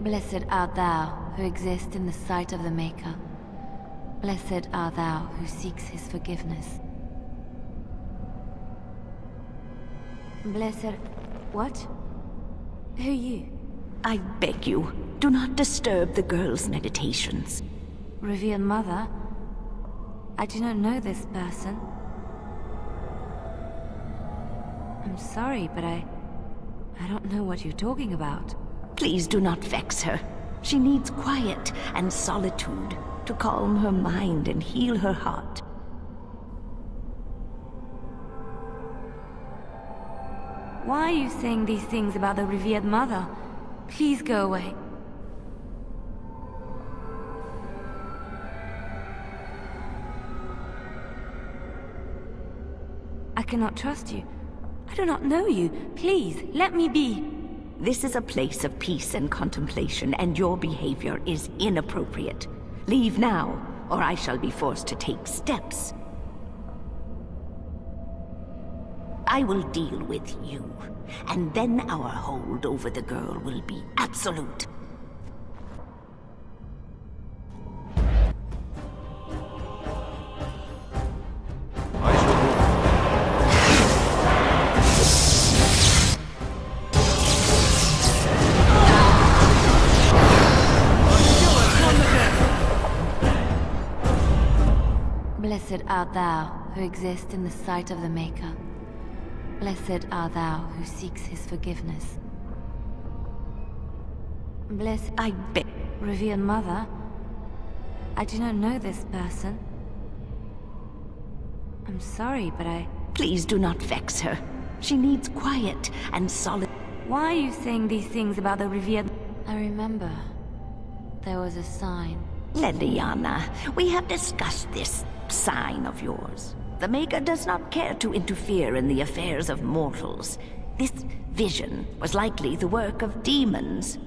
Blessed art thou who exists in the sight of the Maker. Blessed art thou who seeks his forgiveness. Blessed... what? Who you? I beg you, do not disturb the girl's meditations. Revered Mother? I do not know this person. I'm sorry, but I don't know what you're talking about. Please do not vex her. She needs quiet and solitude to calm her mind and heal her heart. Why are you saying these things about the Revered Mother? Please go away. I cannot trust you. I do not know you. Please, let me be. This is a place of peace and contemplation, and your behavior is inappropriate. Leave now, or I shall be forced to take steps. I will deal with you, and then our hold over the girl will be absolute. Blessed art thou who exists in the sight of the Maker. Blessed art thou who seeks his forgiveness. Blessed... I beg... Revered Mother? I do not know this person. I'm sorry, but I... Please do not vex her. She needs quiet and solid... Why are you saying these things about the Revered... I remember. There was a sign. Leliana, we have discussed this sign of yours. The Maker does not care to interfere in the affairs of mortals. This vision was likely the work of demons.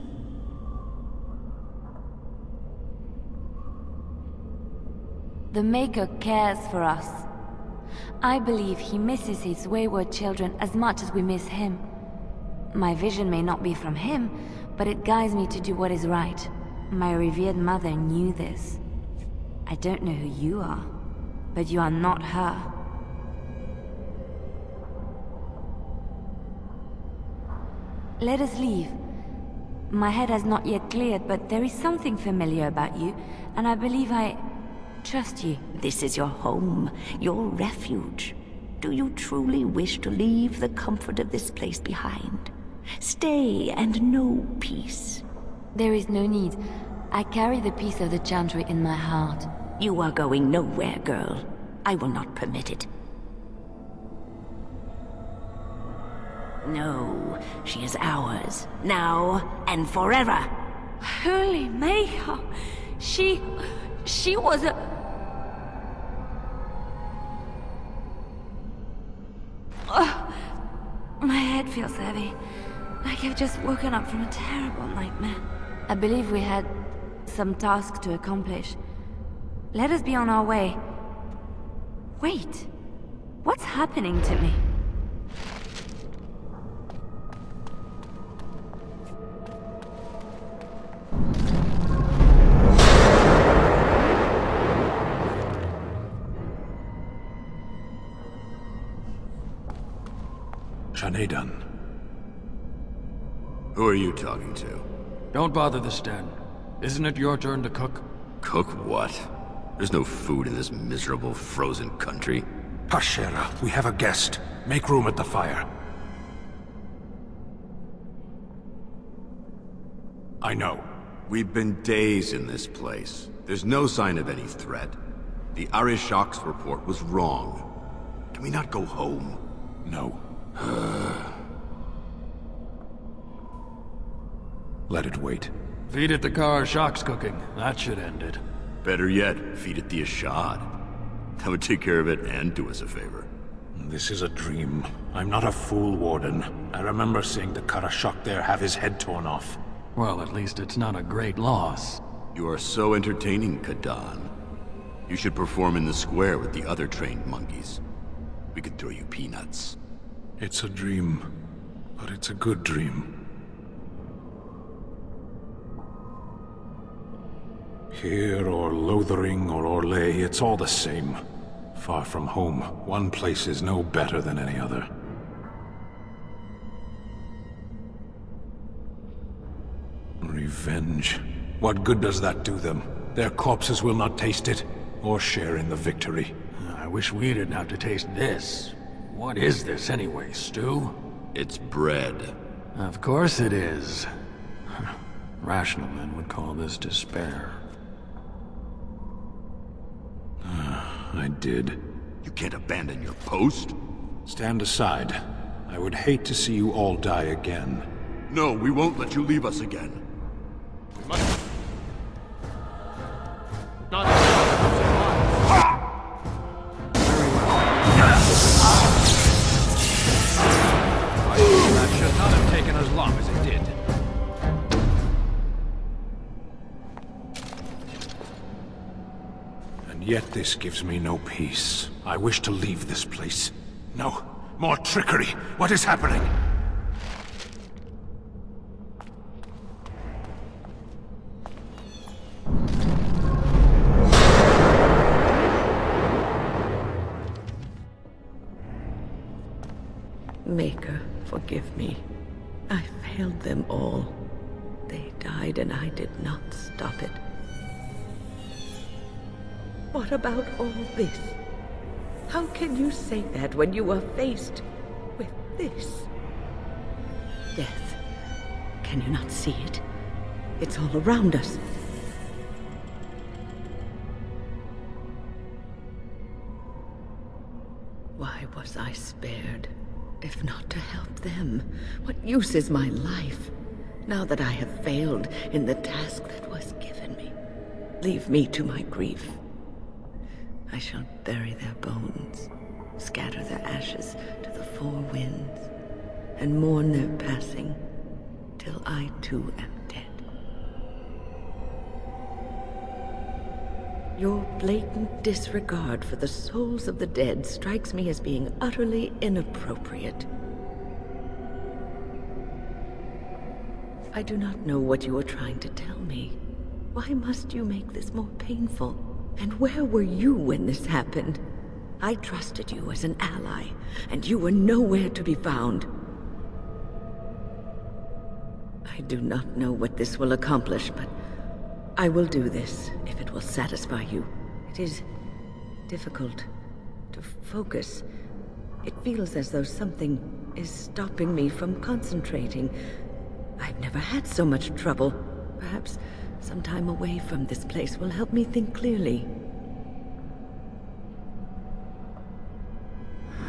The Maker cares for us. I believe he misses his wayward children as much as we miss him. My vision may not be from him, but it guides me to do what is right. My revered mother knew this. I don't know who you are, but you are not her. Let us leave. My head has not yet cleared, but there is something familiar about you, and I believe I trust you. This is your home, your refuge. Do you truly wish to leave the comfort of this place behind? Stay and know peace. There is no need. I carry the peace of the Chantry in my heart. You are going nowhere, girl. I will not permit it. No, she is ours, now and forever. Holy Maker! She was a... Oh, my head feels heavy. Like I've just woken up from a terrible nightmare. I believe we had some task to accomplish. Let us be on our way. Wait, what's happening to me? Shanedan. Who are you talking to? Don't bother the Sten. Isn't it your turn to cook? Cook what? There's no food in this miserable, frozen country. Pashera, we have a guest. Make room at the fire. I know. We've been days in this place. There's no sign of any threat. The Arishok's report was wrong. Can we not go home? No. Let it wait. Feed it the car Shock's cooking. That should end it. Better yet, feed it the Ashad. That would take care of it and do us a favor. This is a dream. I'm not a fool, Warden. I remember seeing the Karashok there have his head torn off. Well, at least it's not a great loss. You are so entertaining, Kadan. You should perform in the square with the other trained monkeys. We could throw you peanuts. It's a dream, but it's a good dream. Here or Lothering or Orlais, it's all the same. Far from home, one place is no better than any other. Revenge. What good does that do them? Their corpses will not taste it, or share in the victory. I wish we didn't have to taste this. What is this anyway, stew? It's bread. Of course it is. Rational men would call this despair. I did. You can't abandon your post. Stand aside. I would hate to see you all die again. No, we won't let you leave us again. We must not That should not have taken as long as it did. And yet this gives me no peace. I wish to leave this place. No, more trickery. What is happening? Maker, forgive me. I failed them all. They died and I did not stop it. What about all this? How can you say that when you are faced with this? Death. Can you not see it? It's all around us. Why was I spared? If not to help them, what use is my life, now that I have failed in the task that was given me? Leave me to my grief. I shall bury their bones, scatter their ashes to the four winds, and mourn their passing, till I too am dead. Your blatant disregard for the souls of the dead strikes me as being utterly inappropriate. I do not know what you are trying to tell me. Why must you make this more painful? And where were you when this happened? I trusted you as an ally, and you were nowhere to be found. I do not know what this will accomplish, but I will do this, if it will satisfy you. It is difficult to focus. It feels as though something is stopping me from concentrating. I've never had so much trouble. Perhaps some time away from this place will help me think clearly.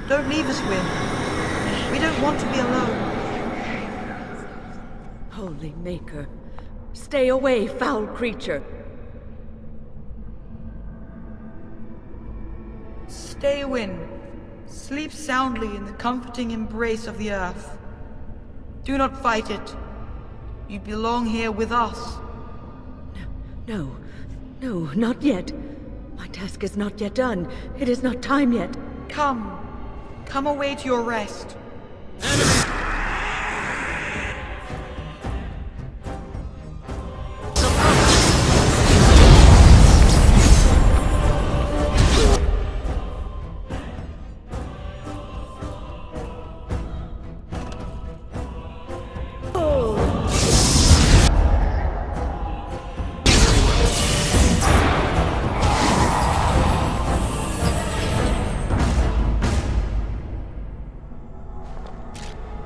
Don't leave us, Wynne. We don't want to be alone. Holy Maker. Stay away, foul creature! Stay, Wynne. Sleep soundly in the comforting embrace of the earth. Do not fight it. You belong here with us. No, not yet. My task is not yet done. It is not time yet. Come away to your rest.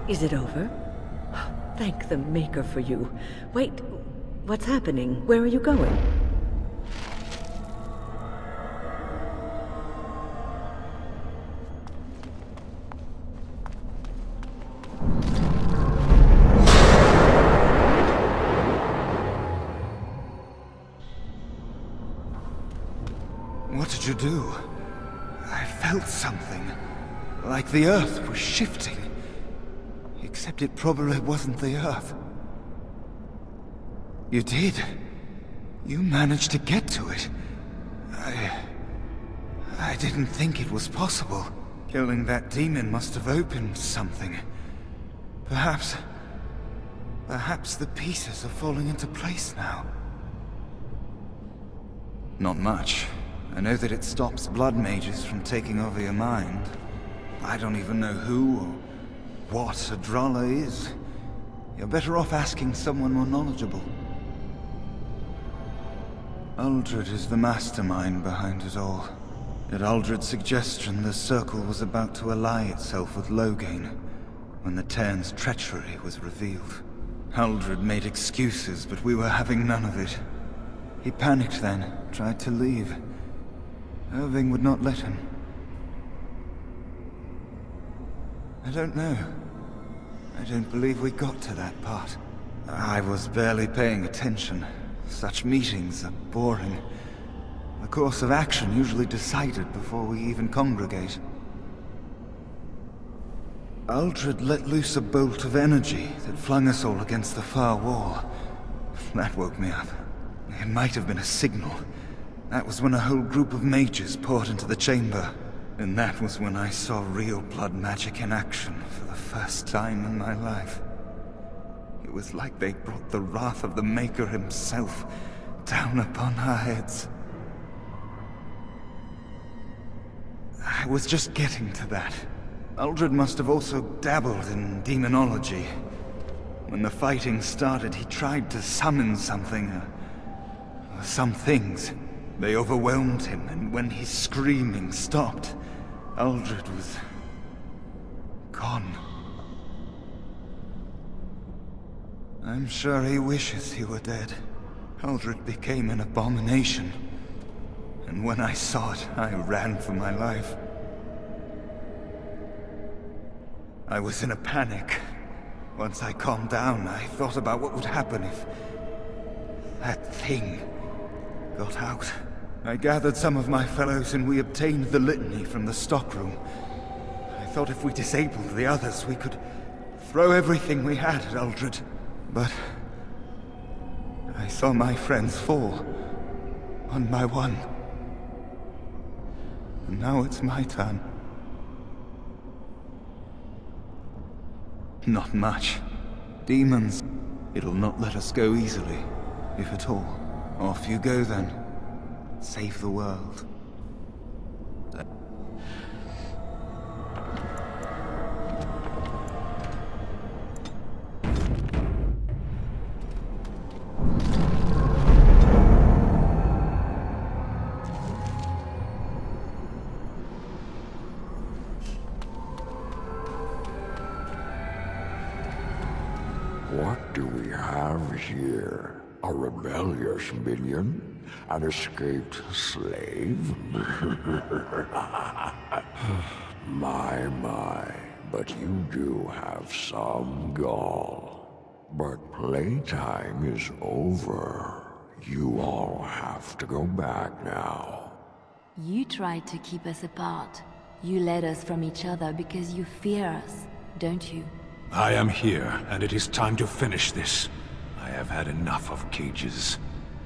Is it over? Thank the Maker for you. Wait, what's happening? Where are you going? What did you do? I felt something. Like the earth was shifting. Except it probably wasn't the earth. You did. You managed to get to it. I didn't think it was possible. Killing that demon must have opened something. Perhaps the pieces are falling into place now. Not much. I know that it stops blood mages from taking over your mind. I don't even know who or what a Droller is. You're better off asking someone more knowledgeable. Uldred is the mastermind behind it all. At Uldred's suggestion, the Circle was about to ally itself with Loghain when the Terns' treachery was revealed. Uldred made excuses, but we were having none of it. He panicked then, tried to leave. Irving would not let him. I don't know. I don't believe we got to that part. I was barely paying attention. Such meetings are boring. The course of action usually decided before we even congregate. Uldred let loose a bolt of energy that flung us all against the far wall. That woke me up. It might have been a signal. That was when a whole group of mages poured into the chamber. And that was when I saw real blood magic in action for the first time in my life. It was like they brought the wrath of the Maker himself down upon our heads. I was just getting to that. Uldred must have also dabbled in demonology. When the fighting started, he tried to summon something, or some things. They overwhelmed him, and when his screaming stopped, Uldred was gone. I'm sure he wishes he were dead. Uldred became an abomination. And when I saw it, I ran for my life. I was in a panic. Once I calmed down, I thought about what would happen if that thing got out. I gathered some of my fellows and we obtained the litany from the stockroom. I thought if we disabled the others, we could throw everything we had at Uldred. But I saw my friends fall, one by one. And now it's my turn. Not much. Demons. It'll not let us go easily, if at all. Off you go then. Save the world. What do we have here? A rebellious minion? An escaped slave? My, but you do have some gall. But playtime is over. You all have to go back now. You tried to keep us apart. You led us from each other because you fear us, don't you? I am here, and it is time to finish this. I have had enough of cages.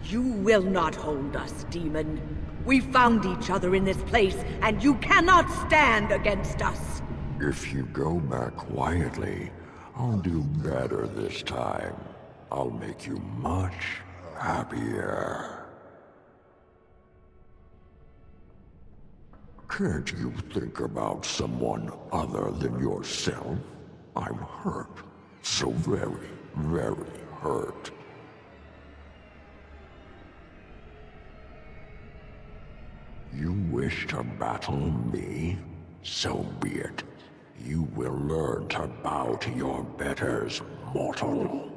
You will not hold us, demon. We found each other in this place, and you cannot stand against us. If you go back quietly, I'll do better this time. I'll make you much happier. Can't you think about someone other than yourself? I'm hurt. So very, very hurt. You wish to battle me? So be it. You will learn to bow to your betters, mortal.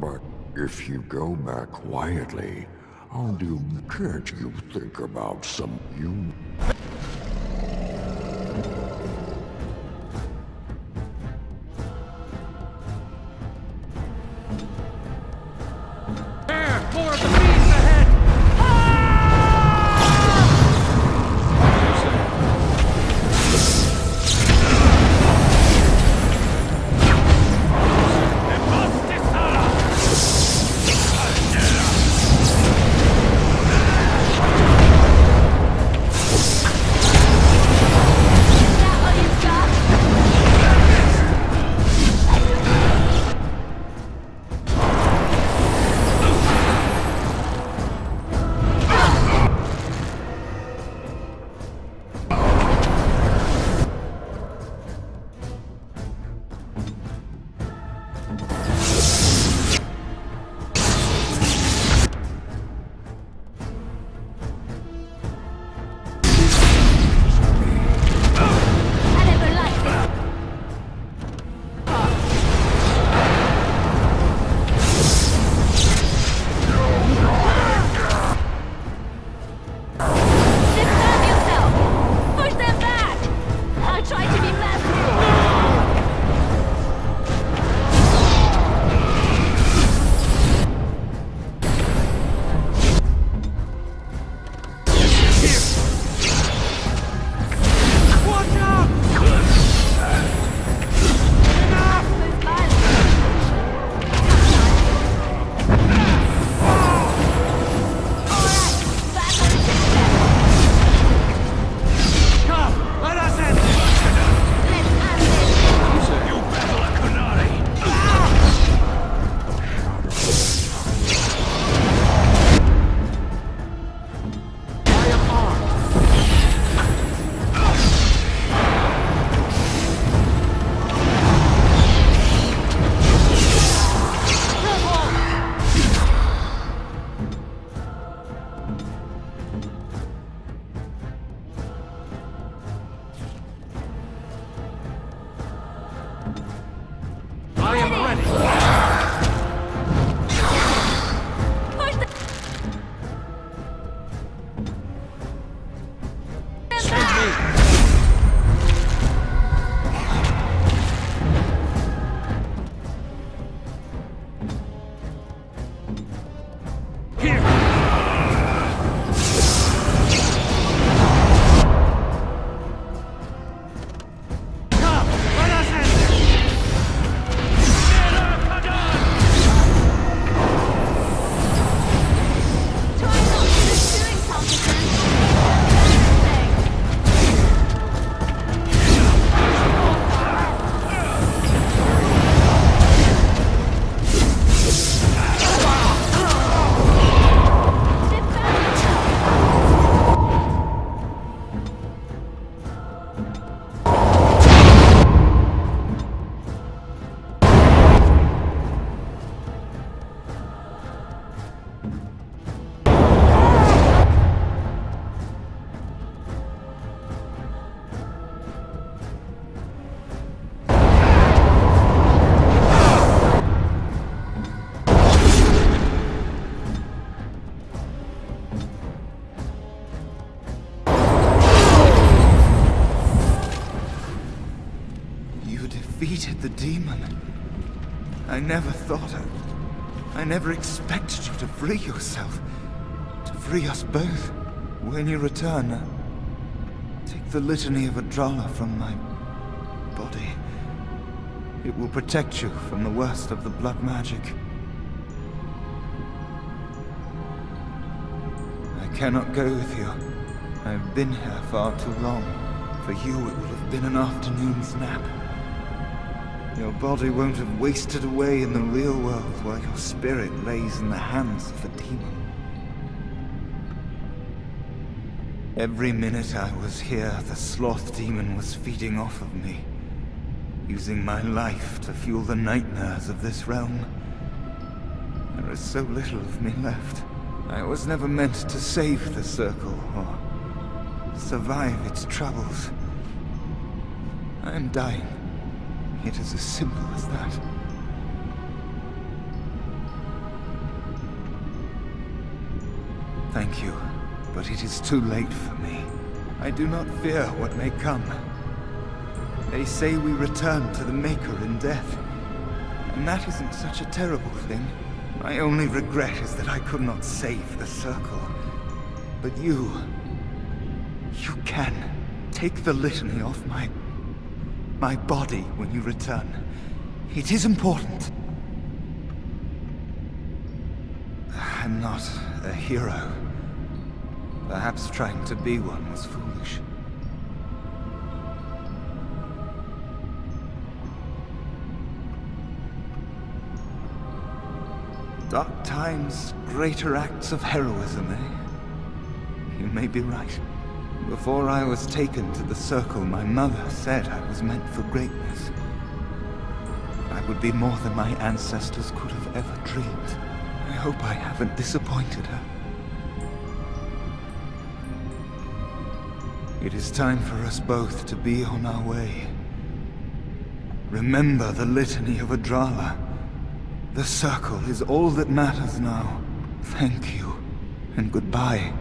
But if you go back quietly, can't you think about some you? More of the beasts ahead! Defeated the demon. I never thought I never expected you to free yourself. To free us both. When you return, take the litany of Adrala from my body. It will protect you from the worst of the blood magic. I cannot go with you. I've been here far too long. For you, it will have been an afternoon's nap. Your body won't have wasted away in the real world while your spirit lays in the hands of the demon. Every minute I was here, the sloth demon was feeding off of me, using my life to fuel the nightmares of this realm. There is so little of me left. I was never meant to save the Circle, or survive its troubles. I am dying. It is as simple as that. Thank you, but it is too late for me. I do not fear what may come. They say we return to the Maker in death, and that isn't such a terrible thing. My only regret is that I could not save the Circle. But you can take the litany off my body when you return. It is important. I'm not a hero. Perhaps trying to be one was foolish. Dark times, greater acts of heroism, eh? You may be right. Before I was taken to the Circle, my mother said I was meant for greatness. I would be more than my ancestors could have ever dreamed. I hope I haven't disappointed her. It is time for us both to be on our way. Remember the litany of Adrala. The Circle is all that matters now. Thank you, and goodbye,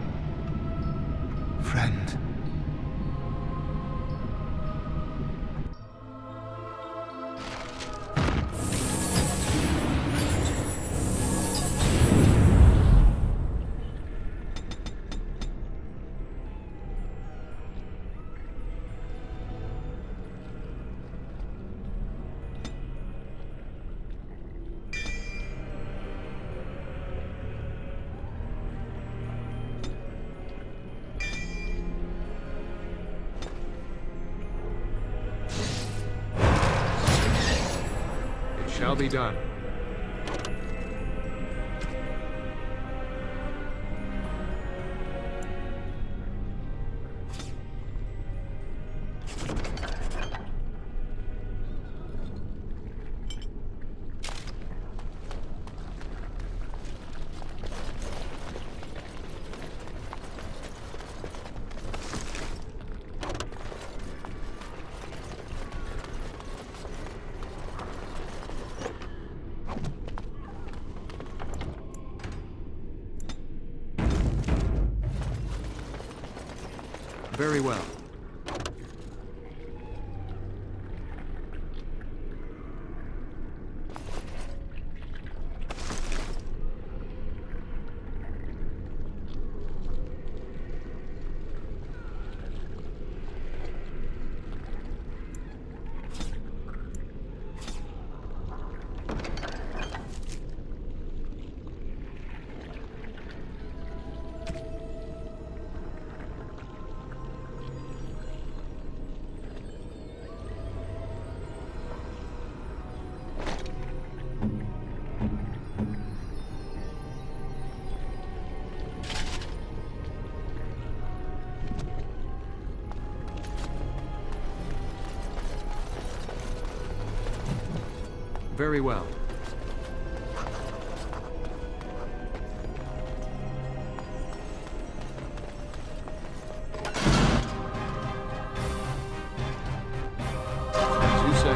friend. Shall be done. Very well. Very well. As you say.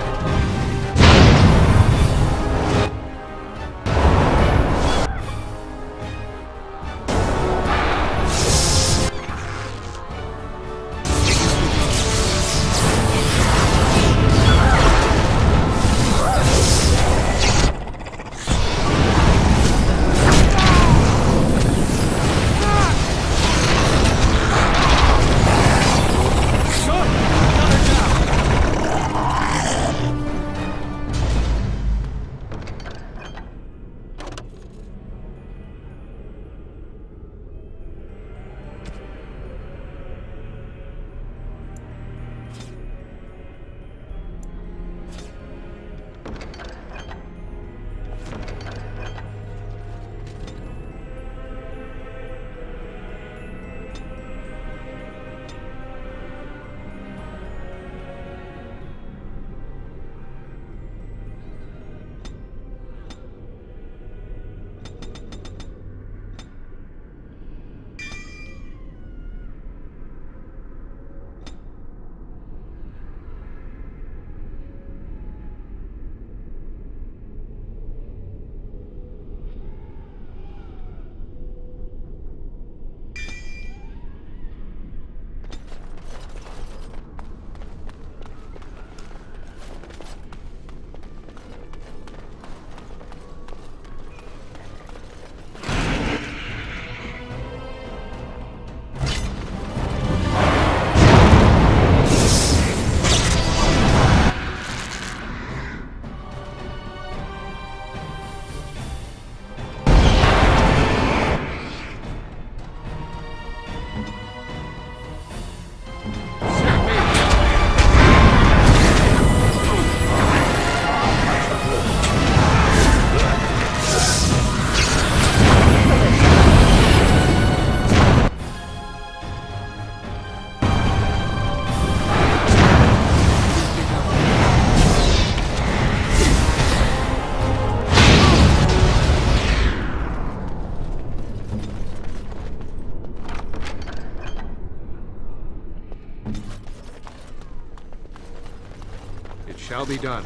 shall be done.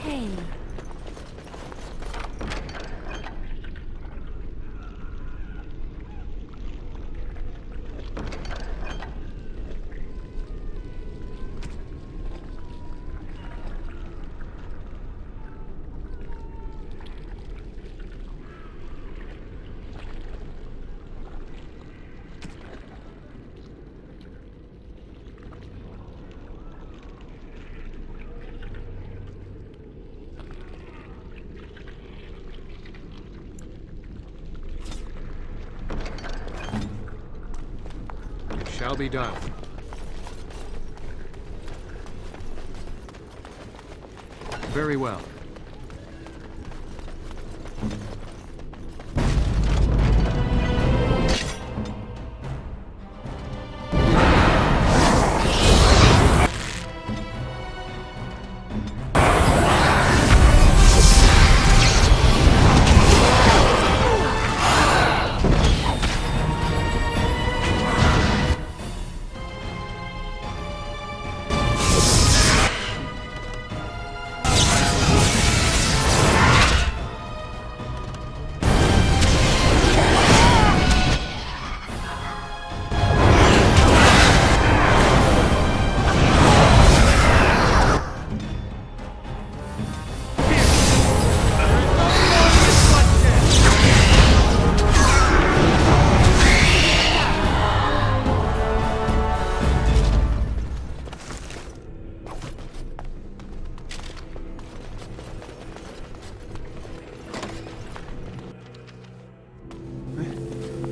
Hey. Shall be done. Very well.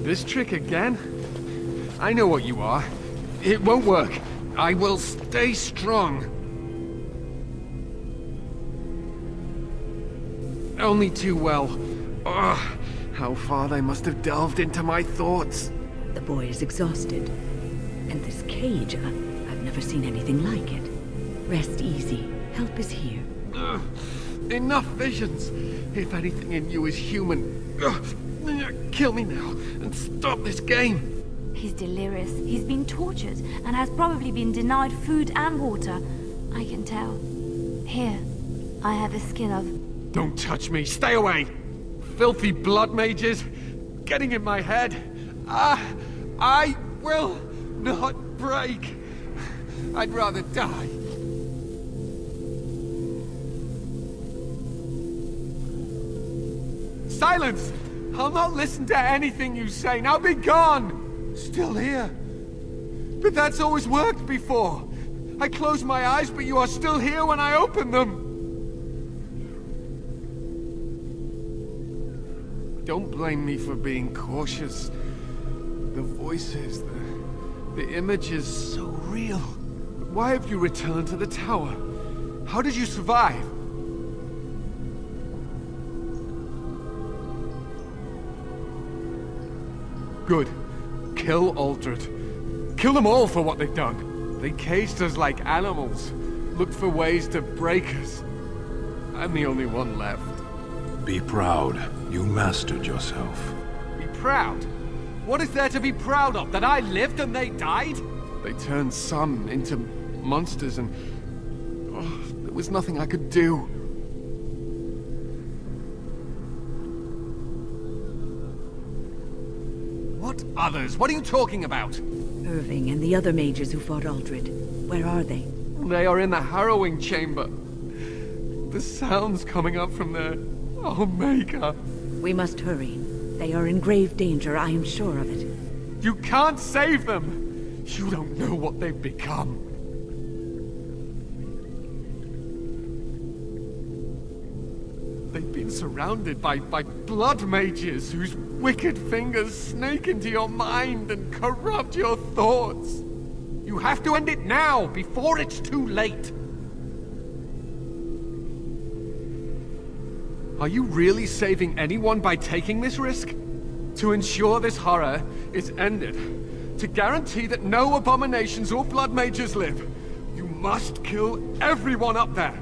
This trick again? I know what you are. It won't work. I will stay strong. Only too well. Ugh, how far they must have delved into my thoughts. The boy is exhausted. And this cage, I've never seen anything like it. Rest easy. Help is here. Ugh, enough visions. If anything in you is human, kill me now and stop this game. He's delirious. He's been tortured and has probably been denied food and water. I can tell. Here, I have the skin of... Don't touch me. Stay away. Filthy blood mages getting in my head. I will not break. I'd rather die. Silence! I'll not listen to anything you say. Now be gone! Still here. But that's always worked before. I close my eyes, but you are still here when I open them. Don't blame me for being cautious. The voices, the images, so real. But why have you returned to the tower? How did you survive? Good. Kill Aldred. Kill them all for what they've done. They caged us like animals. Looked for ways to break us. I'm the only one left. Be proud. You mastered yourself. Be proud? What is there to be proud of? That I lived and they died? They turned some into monsters and... oh, there was nothing I could do. What others? What are you talking about? Irving and the other mages who fought Aldred. Where are they? They are in the harrowing chamber. The sounds coming up from there. Oh, Maker. We must hurry. They are in grave danger, I am sure of it. You can't save them! You don't know what they've become. They've been surrounded by blood mages whose wicked fingers snake into your mind and corrupt your thoughts. You have to end it now, before it's too late. Are you really saving anyone by taking this risk? To ensure this horror is ended, to guarantee that no abominations or blood mages live, you must kill everyone up there.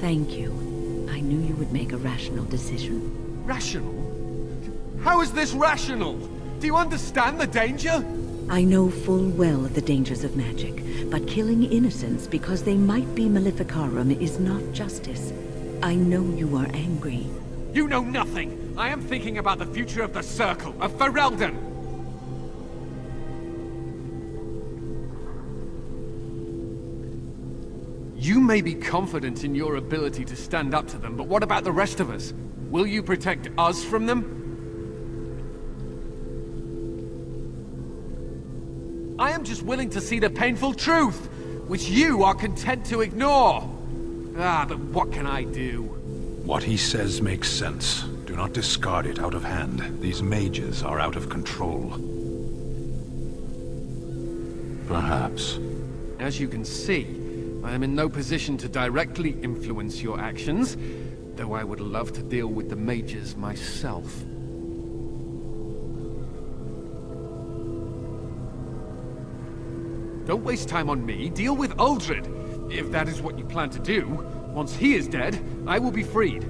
Thank you. I knew you would make a rational decision. Rational? How is this rational? Do you understand the danger? I know full well the dangers of magic, but killing innocents because they might be Maleficarum is not justice. I know you are angry. You know nothing! I am thinking about the future of the Circle, of Ferelden! You may be confident in your ability to stand up to them, but what about the rest of us? Will you protect us from them? I am just willing to see the painful truth, which you are content to ignore. But what can I do? What he says makes sense. Do not discard it out of hand. These mages are out of control. Perhaps. As you can see, I am in no position to directly influence your actions, though I would love to deal with the mages myself. Don't waste time on me. Deal with Uldred. If that is what you plan to do, once he is dead, I will be freed.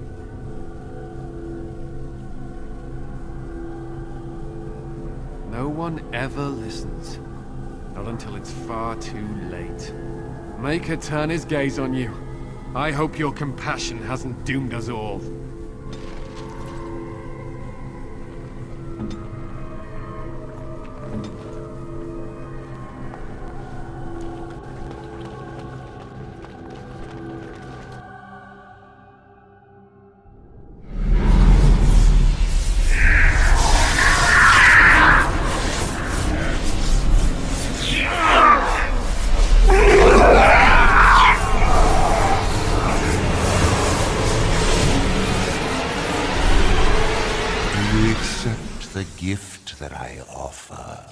No one ever listens. Not until it's far too late. Maker turn his gaze on you. I hope your compassion hasn't doomed us all. Gift that I offer.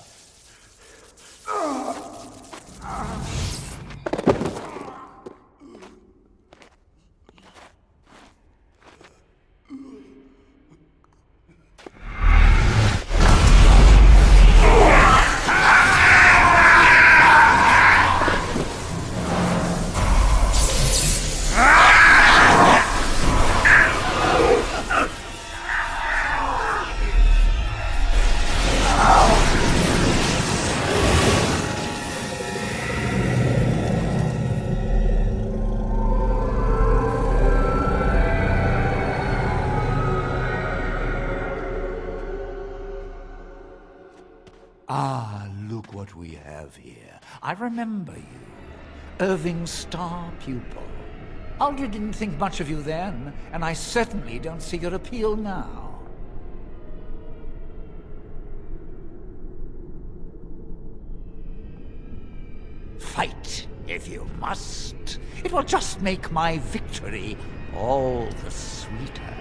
Ah, look what we have here. I remember you. Irving's star pupil. Uldred didn't think much of you then, and I certainly don't see your appeal now. Fight, if you must. It will just make my victory all the sweeter.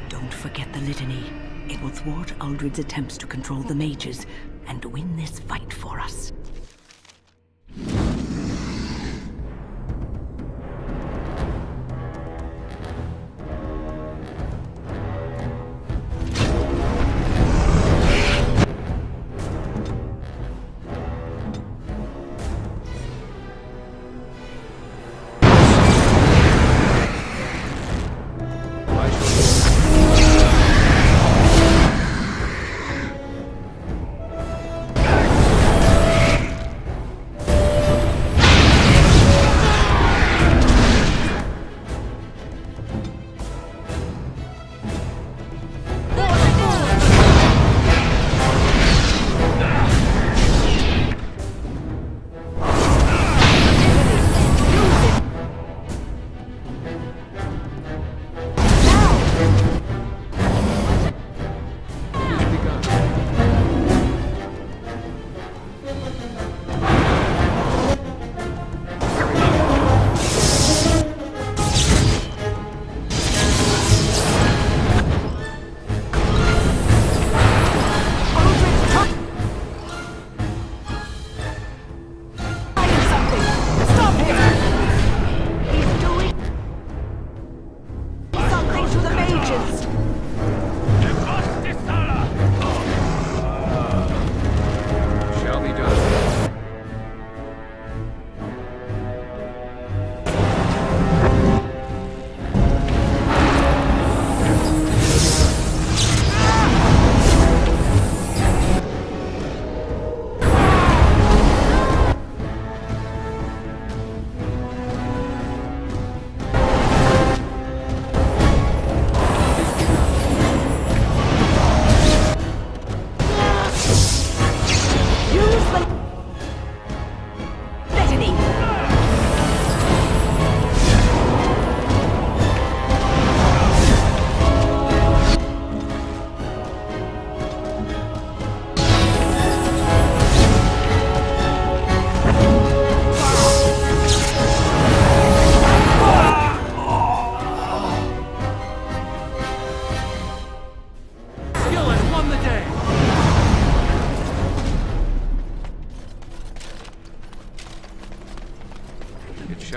Don't forget the litany. It will thwart Uldred's attempts to control the mages and win this fight for us.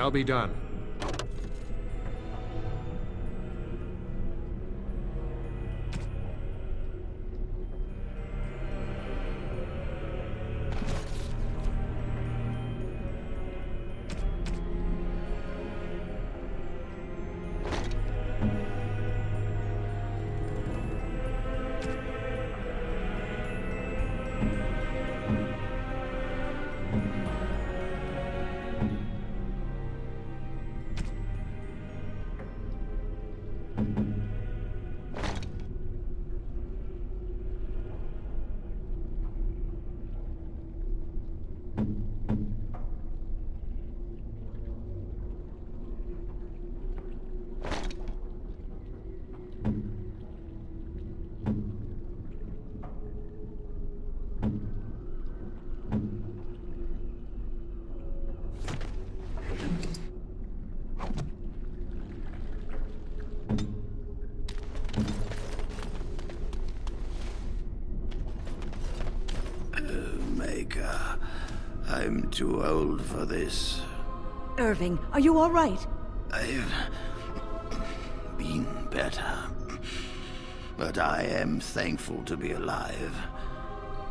shall be done. I'm too old for this. Irving, are you all right? I've been better. But I am thankful to be alive.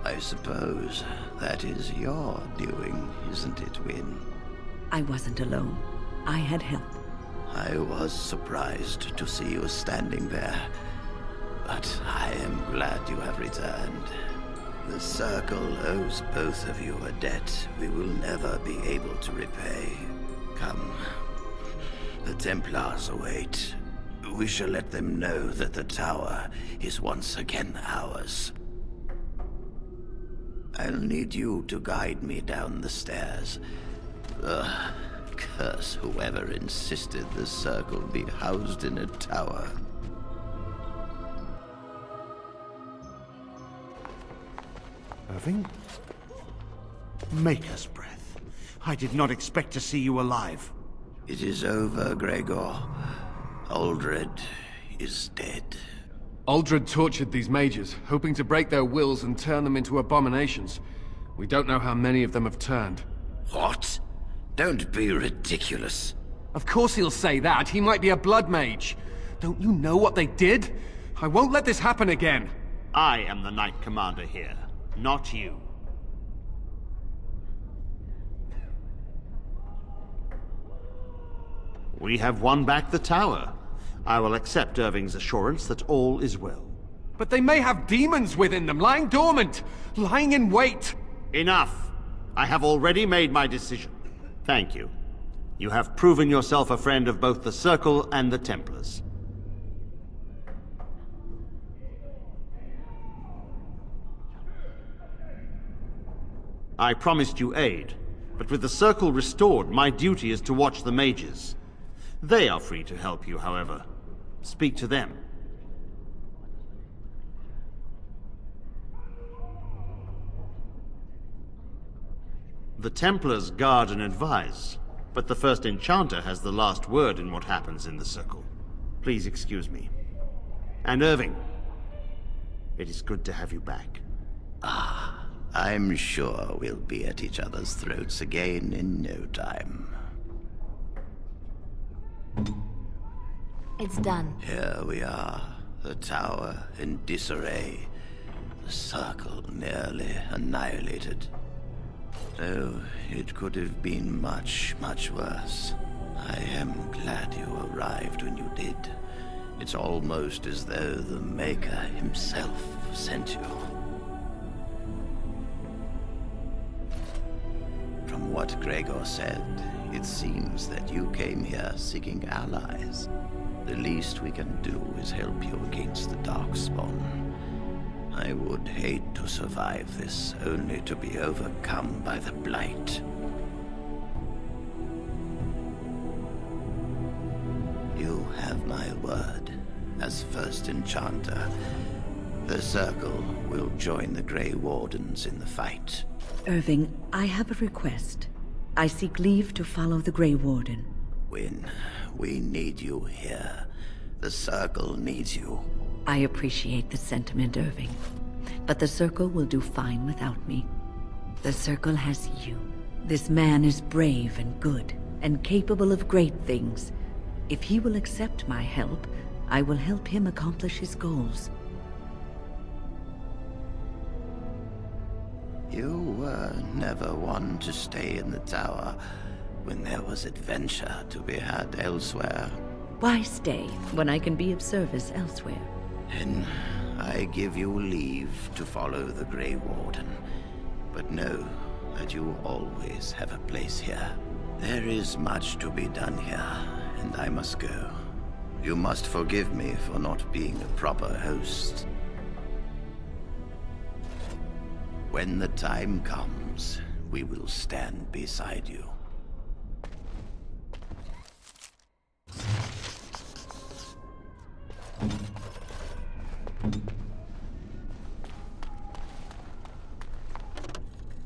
I suppose that is your doing, isn't it, Wynne? I wasn't alone. I had help. I was surprised to see you standing there. But I am glad you have returned. The Circle owes both of you a debt we will never be able to repay. Come. The Templars await. We shall let them know that the tower is once again ours. I'll need you to guide me down the stairs. Curse whoever insisted the Circle be housed in a tower. Irving? Maker's breath. I did not expect to see you alive. It is over, Gregor. Uldred is dead. Uldred tortured these mages, hoping to break their wills and turn them into abominations. We don't know how many of them have turned. What? Don't be ridiculous. Of course he'll say that. He might be a blood mage. Don't you know what they did? I won't let this happen again. I am the Knight Commander here, not you. We have won back the tower. I will accept Irving's assurance that all is well. But they may have demons within them, lying dormant, lying in wait. Enough! I have already made my decision. Thank you. You have proven yourself a friend of both the Circle and the Templars. I promised you aid, but with the Circle restored, my duty is to watch the mages. They are free to help you, however. Speak to them. The Templars guard and advise, but the First Enchanter has the last word in what happens in the Circle. Please excuse me. And Irving, it is good to have you back. I'm sure we'll be at each other's throats again in no time. It's done. Here we are, the tower in disarray, the Circle nearly annihilated. Though it could have been much, much worse. I am glad you arrived when you did. It's almost as though the Maker himself sent you. From what Gregor said, it seems that you came here seeking allies. The least we can do is help you against the Darkspawn. I would hate to survive this, only to be overcome by the Blight. You have my word. As First Enchanter, the Circle will join the Grey Wardens in the fight. Irving, I have a request. I seek leave to follow the Grey Warden. Wynne, we need you here. The Circle needs you. I appreciate the sentiment, Irving. But the Circle will do fine without me. The Circle has you. This man is brave and good. and capable of great things. If he will accept my help, I will help him accomplish his goals. You were never one to stay in the tower when there was adventure to be had elsewhere. Why stay when I can be of service elsewhere? Then I give you leave to follow the Grey Warden. But know that you always have a place here. There is much to be done here, and I must go. You must forgive me for not being a proper host. When the time comes, we will stand beside you.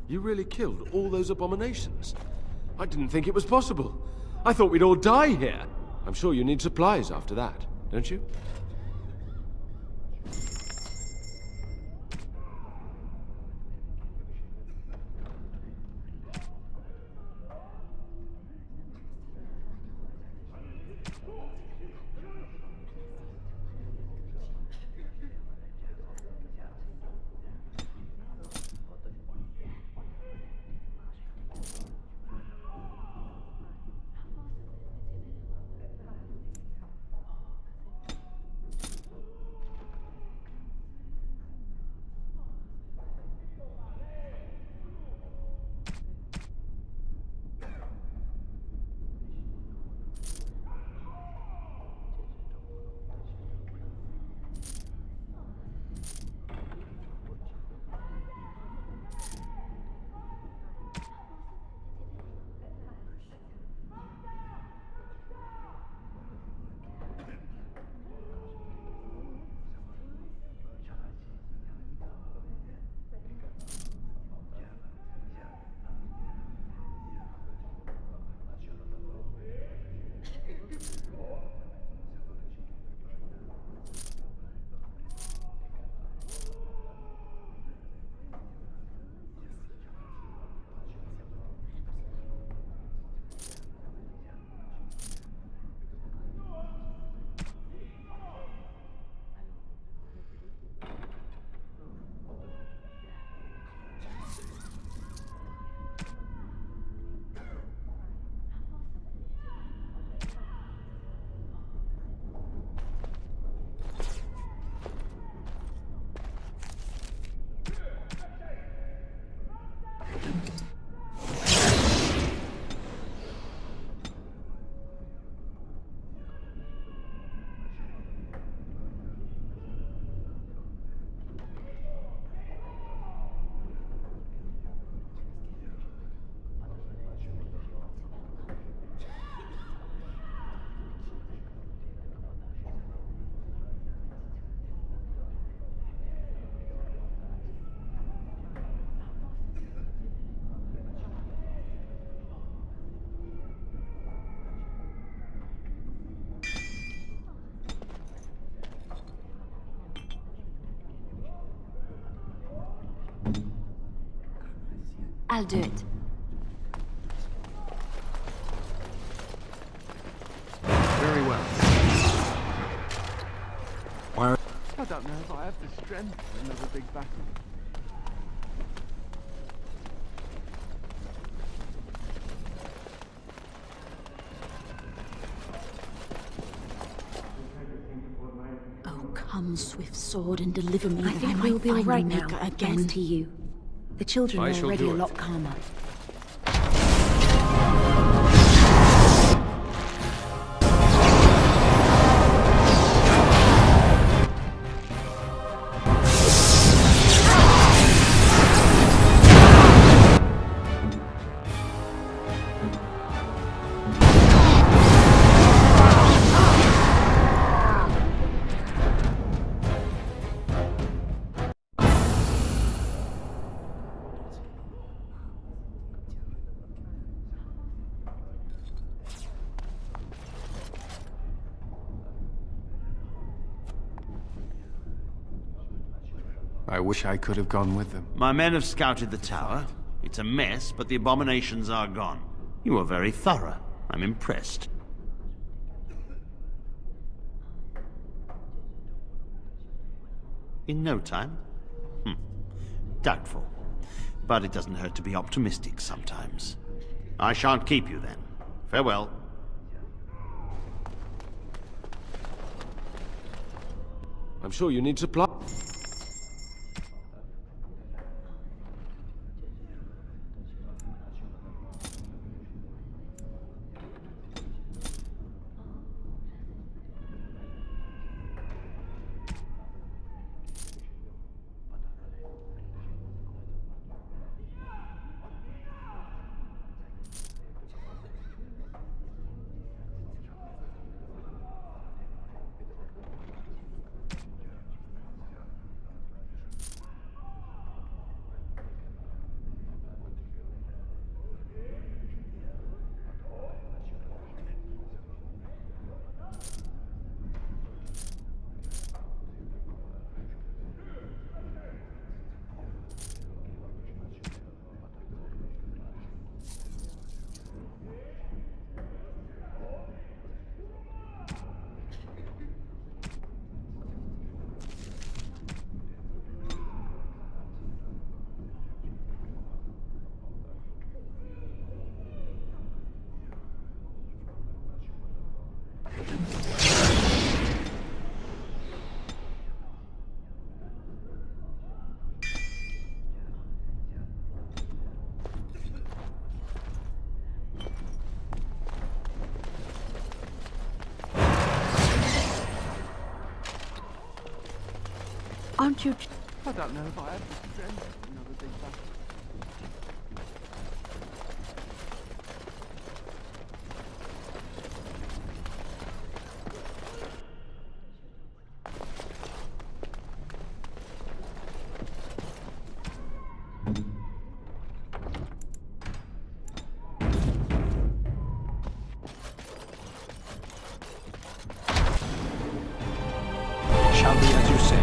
You really killed all those abominations? I didn't think it was possible. I thought we'd all die here. I'm sure you need supplies after that, don't you? I'll do it. Very well. Why? I don't know if I have the strength for another big battle. Oh, come, swift sword, and deliver me. I think we'll be all right now, again. thanks to you. The children I are shall already do a it. lot calmer. I wish I could have gone with them. My men have scouted the tower. It's a mess, but the abominations are gone. You were very thorough. I'm impressed. In no time? Doubtful. But it doesn't hurt to be optimistic sometimes. I shan't keep you then. Farewell. I'm sure you need supply. Aren't you... I don't know if I have the strength for another big battle. Shall be as you say.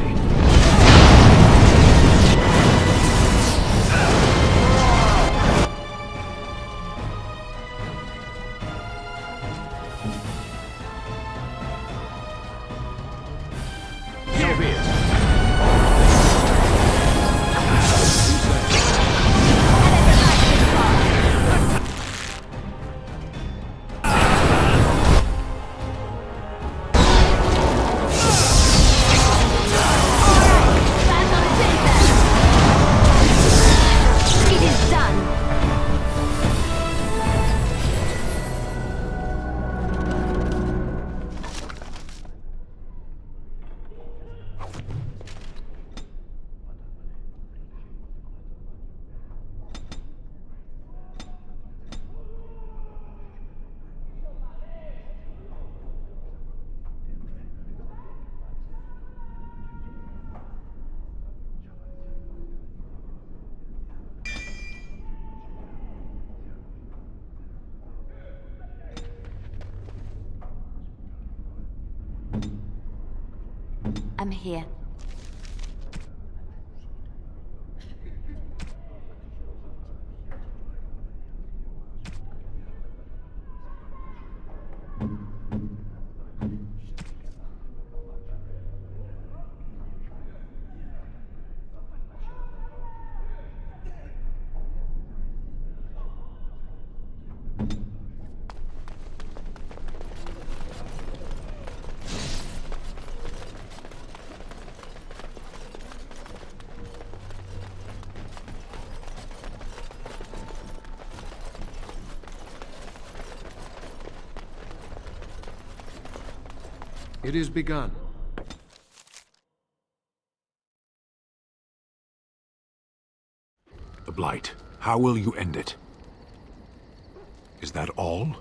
I'm here. It is begun. The Blight. How will you end it? Is that all?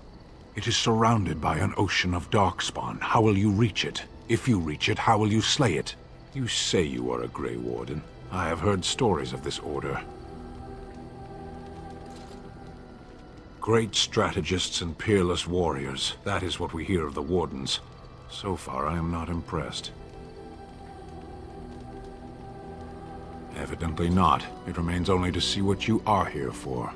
It is surrounded by an ocean of darkspawn. How will you reach it? If you reach it, how will you slay it? You say you are a Grey Warden. I have heard stories of this order. Great strategists and peerless warriors. That is what we hear of the Wardens. So far, I am not impressed. Evidently not. It remains only to see what you are here for.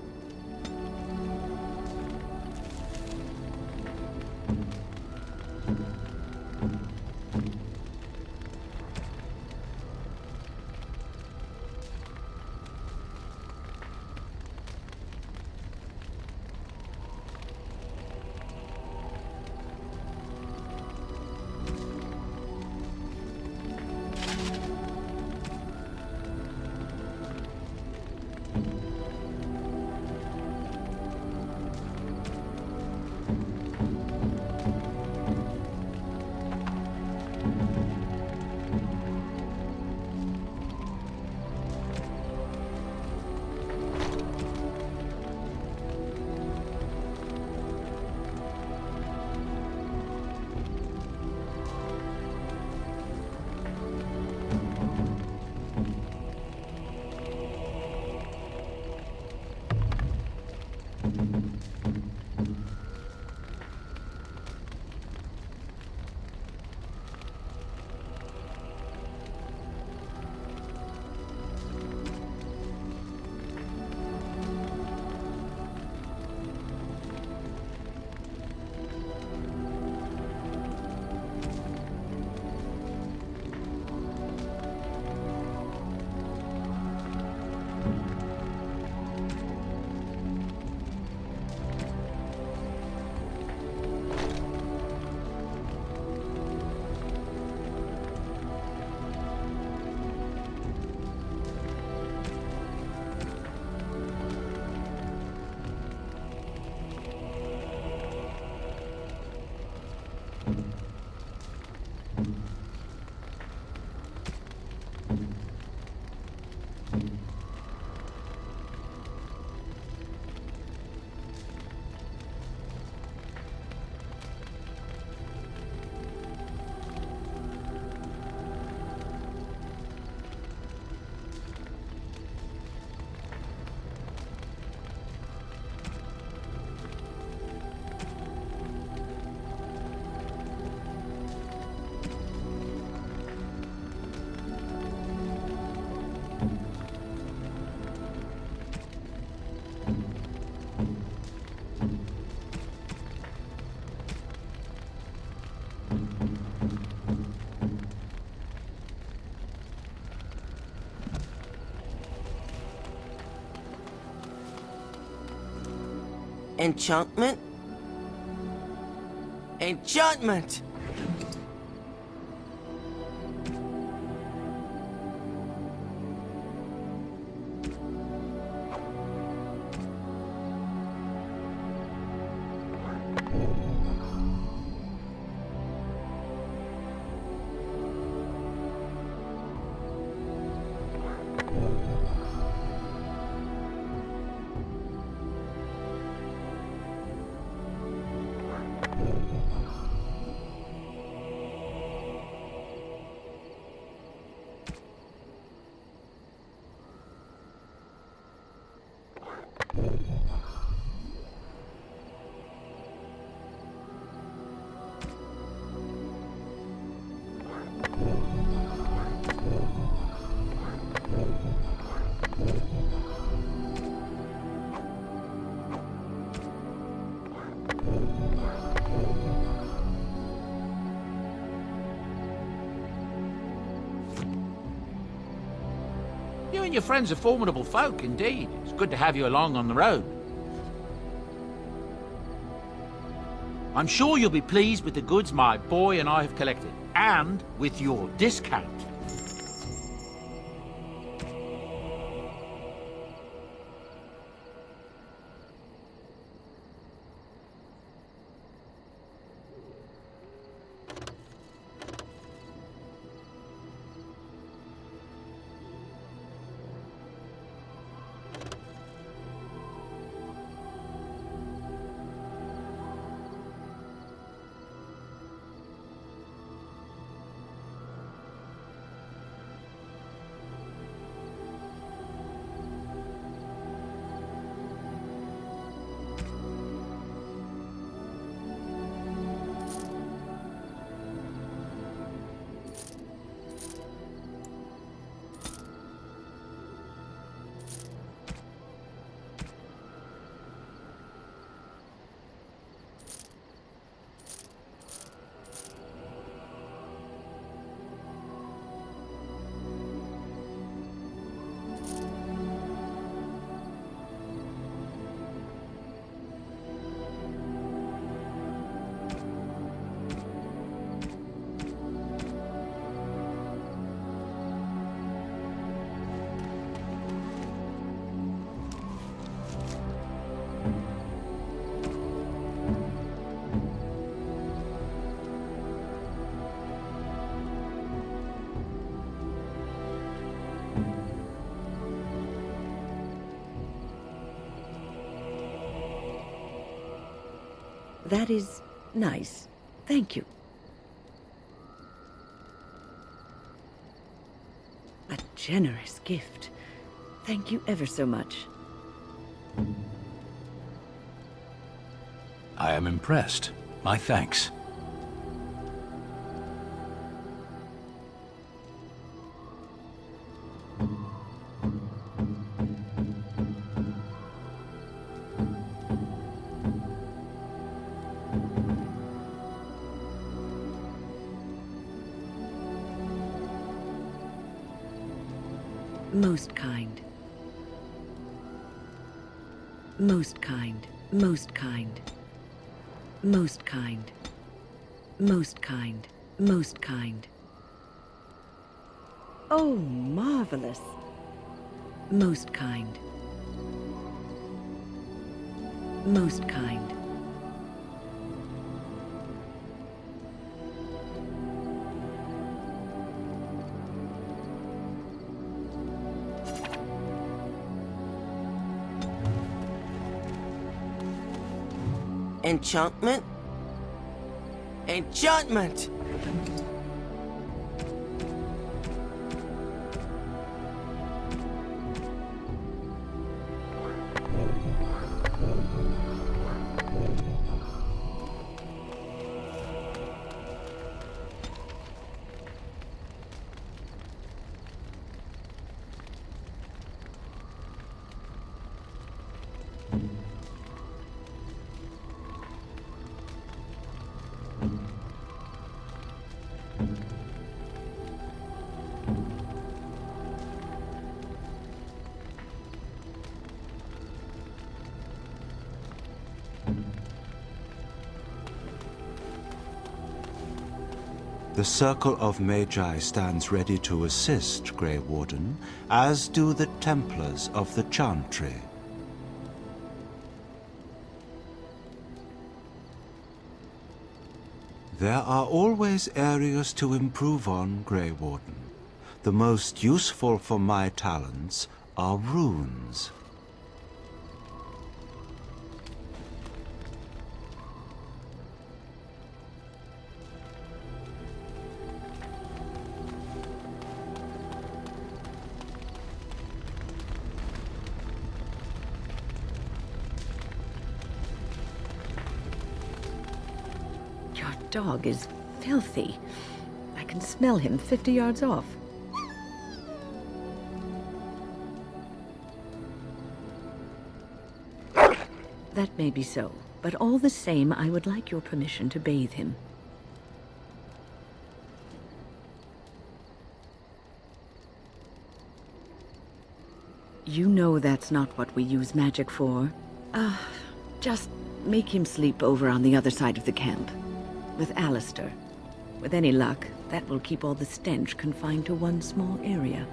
Enchantment? Enchantment! You and your friends are formidable folk, indeed. It's good to have you along on the road. I'm sure you'll be pleased with the goods my boy and I have collected, and with your discount. That is nice. Thank you. A generous gift. Thank you ever so much. I am impressed. My thanks. Most kind. Most kind. Most kind. Most kind. Most kind. Most kind. Oh, marvelous. Most kind. Most kind. Enchantment? Enchantment! The Circle of Magi stands ready to assist, Grey Warden, as do the Templars of the Chantry. There are always areas to improve on, Grey Warden. The most useful for my talents are runes. Dog is filthy. I can smell him 50 yards off. That may be so, but all the same, I would like your permission to bathe him. You know that's not what we use magic for. Just make him sleep over on the other side of the camp. With Alistair. With any luck, that will keep all the stench confined to one small area.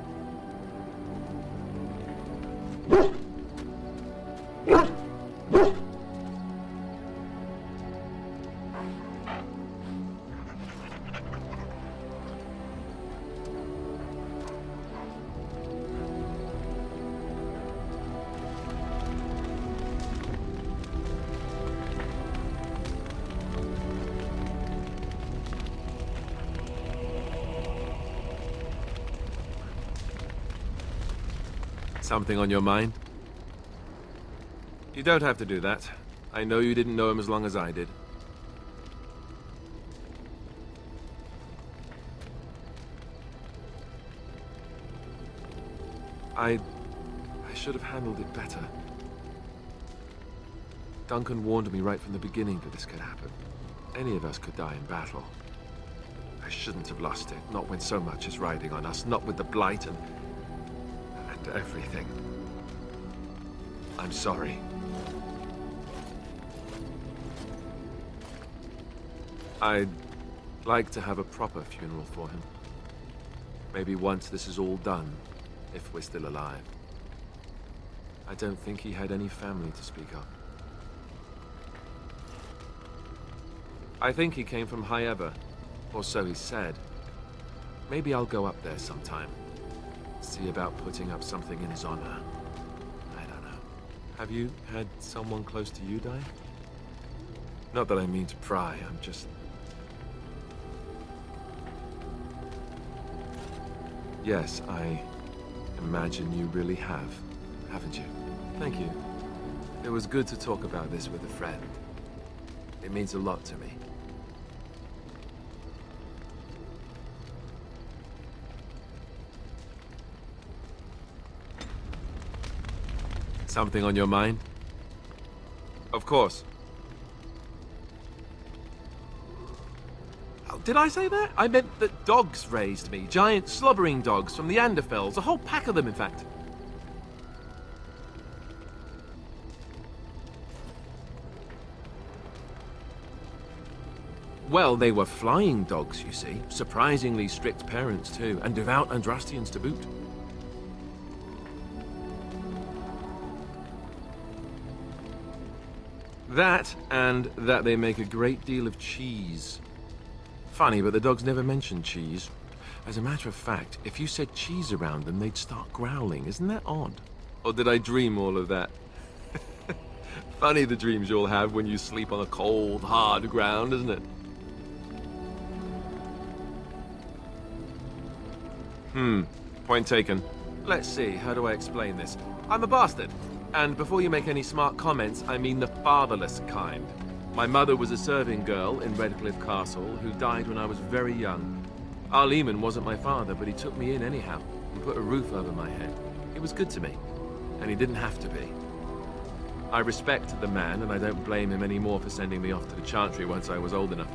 Something on your mind? You don't have to do that. I know you didn't know him as long as I did. I should have handled it better. Duncan warned me right from the beginning that this could happen. Any of us could die in battle. I shouldn't have lost it, not when so much is riding on us, not with the Blight and everything. I'm sorry. I'd like to have a proper funeral for him. Maybe once this is all done, if we're still alive. I don't think he had any family to speak of. I think he came from High Ever, or so he said. Maybe I'll go up there sometime. See about putting up something in his honor. I don't know. Have you had someone close to you die? Not that I mean to pry, I'm just... Yes, I imagine you really have, haven't you? Thank you. It was good to talk about this with a friend. It means a lot to me. Something on your mind? Of course. Oh, did I say that? I meant that dogs raised me. Giant slobbering dogs from the Anderfells. A whole pack of them, in fact. Well, they were flying dogs, you see. Surprisingly strict parents, too. And devout Andrastians to boot. That, and that they make a great deal of cheese. Funny, but the dogs never mention cheese. As a matter of fact, if you said cheese around them, they'd start growling. Isn't that odd? Or did I dream all of that? Funny the dreams you'll have when you sleep on a cold, hard ground, isn't it? Point taken. Let's see, how do I explain this? I'm a bastard. And before you make any smart comments, I mean the fatherless kind. My mother was a serving girl in Redcliffe Castle who died when I was very young. Arleman wasn't my father, but he took me in anyhow and put a roof over my head. He was good to me, and he didn't have to be. I respect the man, and I don't blame him anymore for sending me off to the Chantry once I was old enough.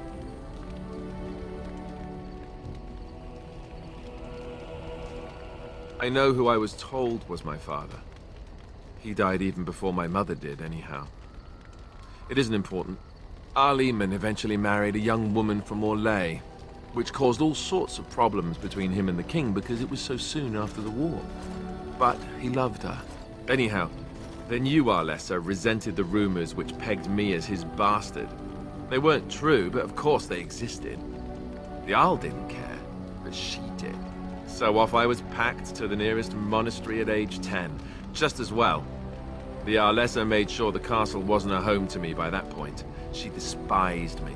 I know who I was told was my father. He died even before my mother did, anyhow. It isn't important. Arleman eventually married a young woman from Orlais, which caused all sorts of problems between him and the king because it was so soon after the war. But he loved her. Anyhow, then you, Arlessa, resented the rumors which pegged me as his bastard. They weren't true, but of course they existed. The Arl didn't care, but she did. So off I was packed to the nearest monastery at age 10. Just as well. The Arlessa made sure the castle wasn't a home to me by that point. She despised me.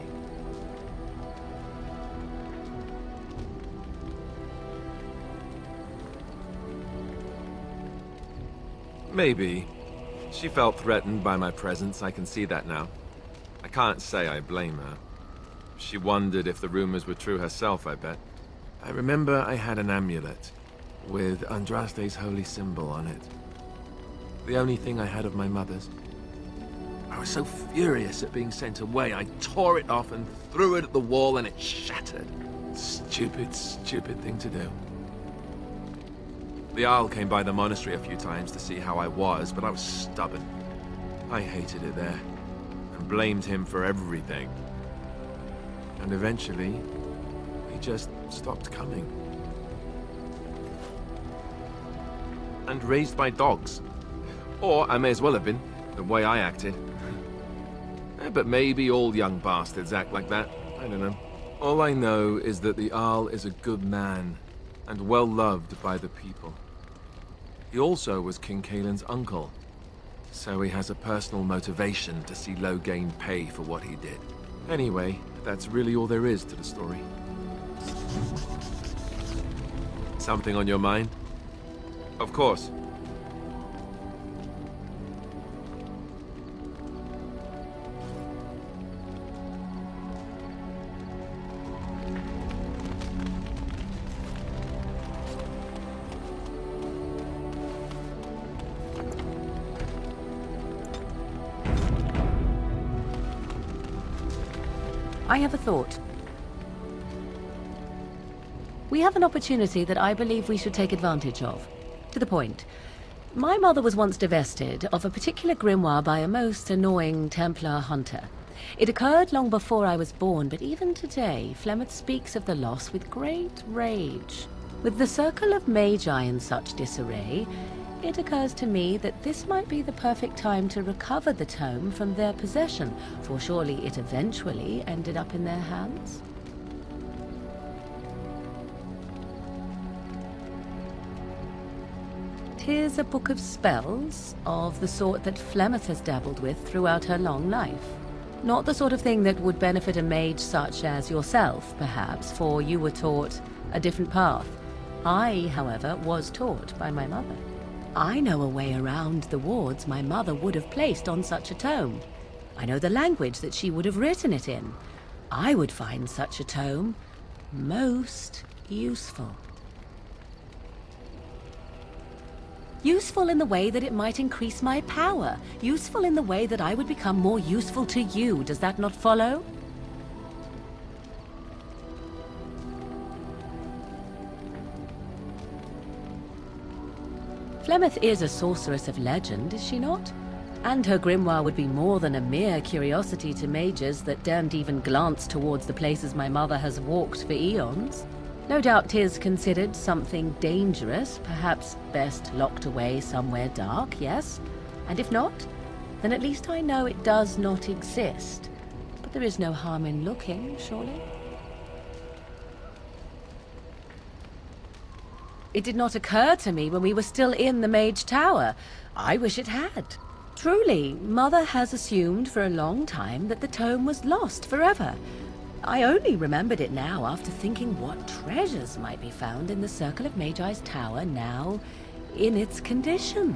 Maybe. She felt threatened by my presence, I can see that now. I can't say I blame her. She wondered if the rumors were true herself, I bet. I remember I had an amulet with Andraste's holy symbol on it. The only thing I had of my mother's. I was so furious at being sent away, I tore it off and threw it at the wall and it shattered. Stupid, stupid thing to do. The Arl came by the monastery a few times to see how I was, but I was stubborn. I hated it there, and blamed him for everything. And eventually, he just stopped coming. And raised my dogs. Or I may as well have been, the way I acted. But maybe all young bastards act like that. I don't know. All I know is that the Arl is a good man, and well loved by the people. He also was King Caelan's uncle, so he has a personal motivation to see Loghain pay for what he did. Anyway, that's really all there is to the story. Something on your mind? Of course. I have a thought. We have an opportunity that I believe we should take advantage of. To the point. My mother was once divested of a particular grimoire by a most annoying Templar hunter. It occurred long before I was born, but even today, Flemeth speaks of the loss with great rage. With the circle of magi in such disarray, it occurs to me that this might be the perfect time to recover the tome from their possession, for surely it eventually ended up in their hands. 'Tis a book of spells, of the sort that Flemeth has dabbled with throughout her long life. Not the sort of thing that would benefit a mage such as yourself, perhaps, for you were taught a different path. I, however, was taught by my mother. I know a way around the wards my mother would have placed on such a tome. I know the language that she would have written it in. I would find such a tome most useful. Useful in the way that it might increase my power. Useful in the way that I would become more useful to you. Does that not follow? Flemeth is a sorceress of legend, is she not? And her grimoire would be more than a mere curiosity to mages that daren't even glance towards the places my mother has walked for eons. No doubt 'tis considered something dangerous, perhaps best locked away somewhere dark, yes? And if not, then at least I know it does not exist. But there is no harm in looking, surely? It did not occur to me when we were still in the Mage Tower. I wish it had. Truly, Mother has assumed for a long time that the tome was lost forever. I only remembered it now after thinking what treasures might be found in the Circle of Magi's tower now in its condition.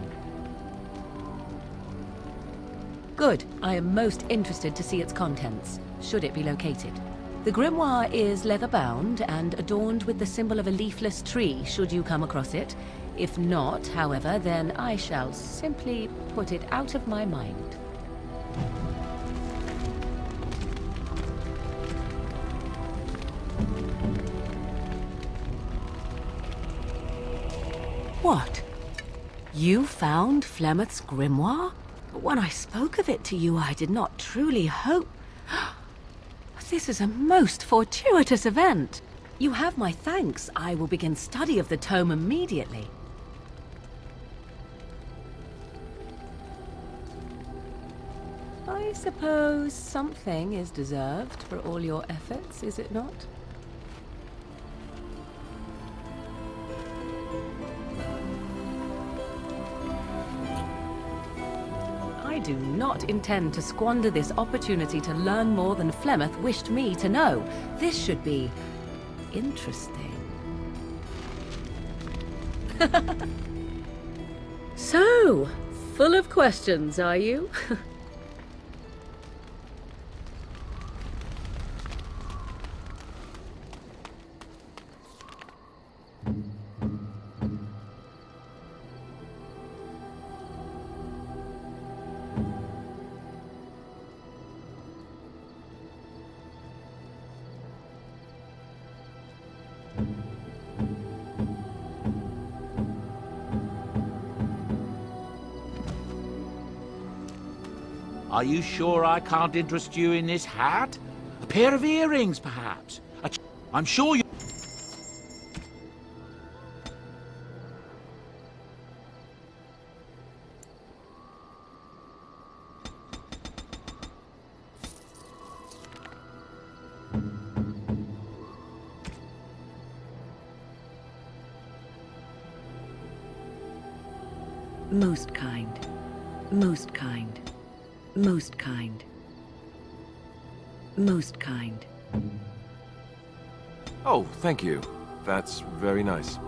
Good. I am most interested to see its contents, should it be located. The grimoire is leather-bound and adorned with the symbol of a leafless tree, should you come across it. If not, however, then I shall simply put it out of my mind. What? You found Flemeth's grimoire? When I spoke of it to you, I did not truly hope... This is a most fortuitous event. You have my thanks. I will begin study of the tome immediately. I suppose something is deserved for all your efforts, is it not? I do not intend to squander this opportunity to learn more than Flemeth wished me to know. This should be interesting. So, full of questions, are you? Are you sure I can't interest you in this hat? A pair of earrings, perhaps? I'm sure you... Most kind. Most kind. Most kind. Most kind. Oh, thank you. That's very nice.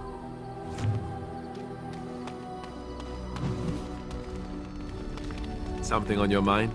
Something on your mind?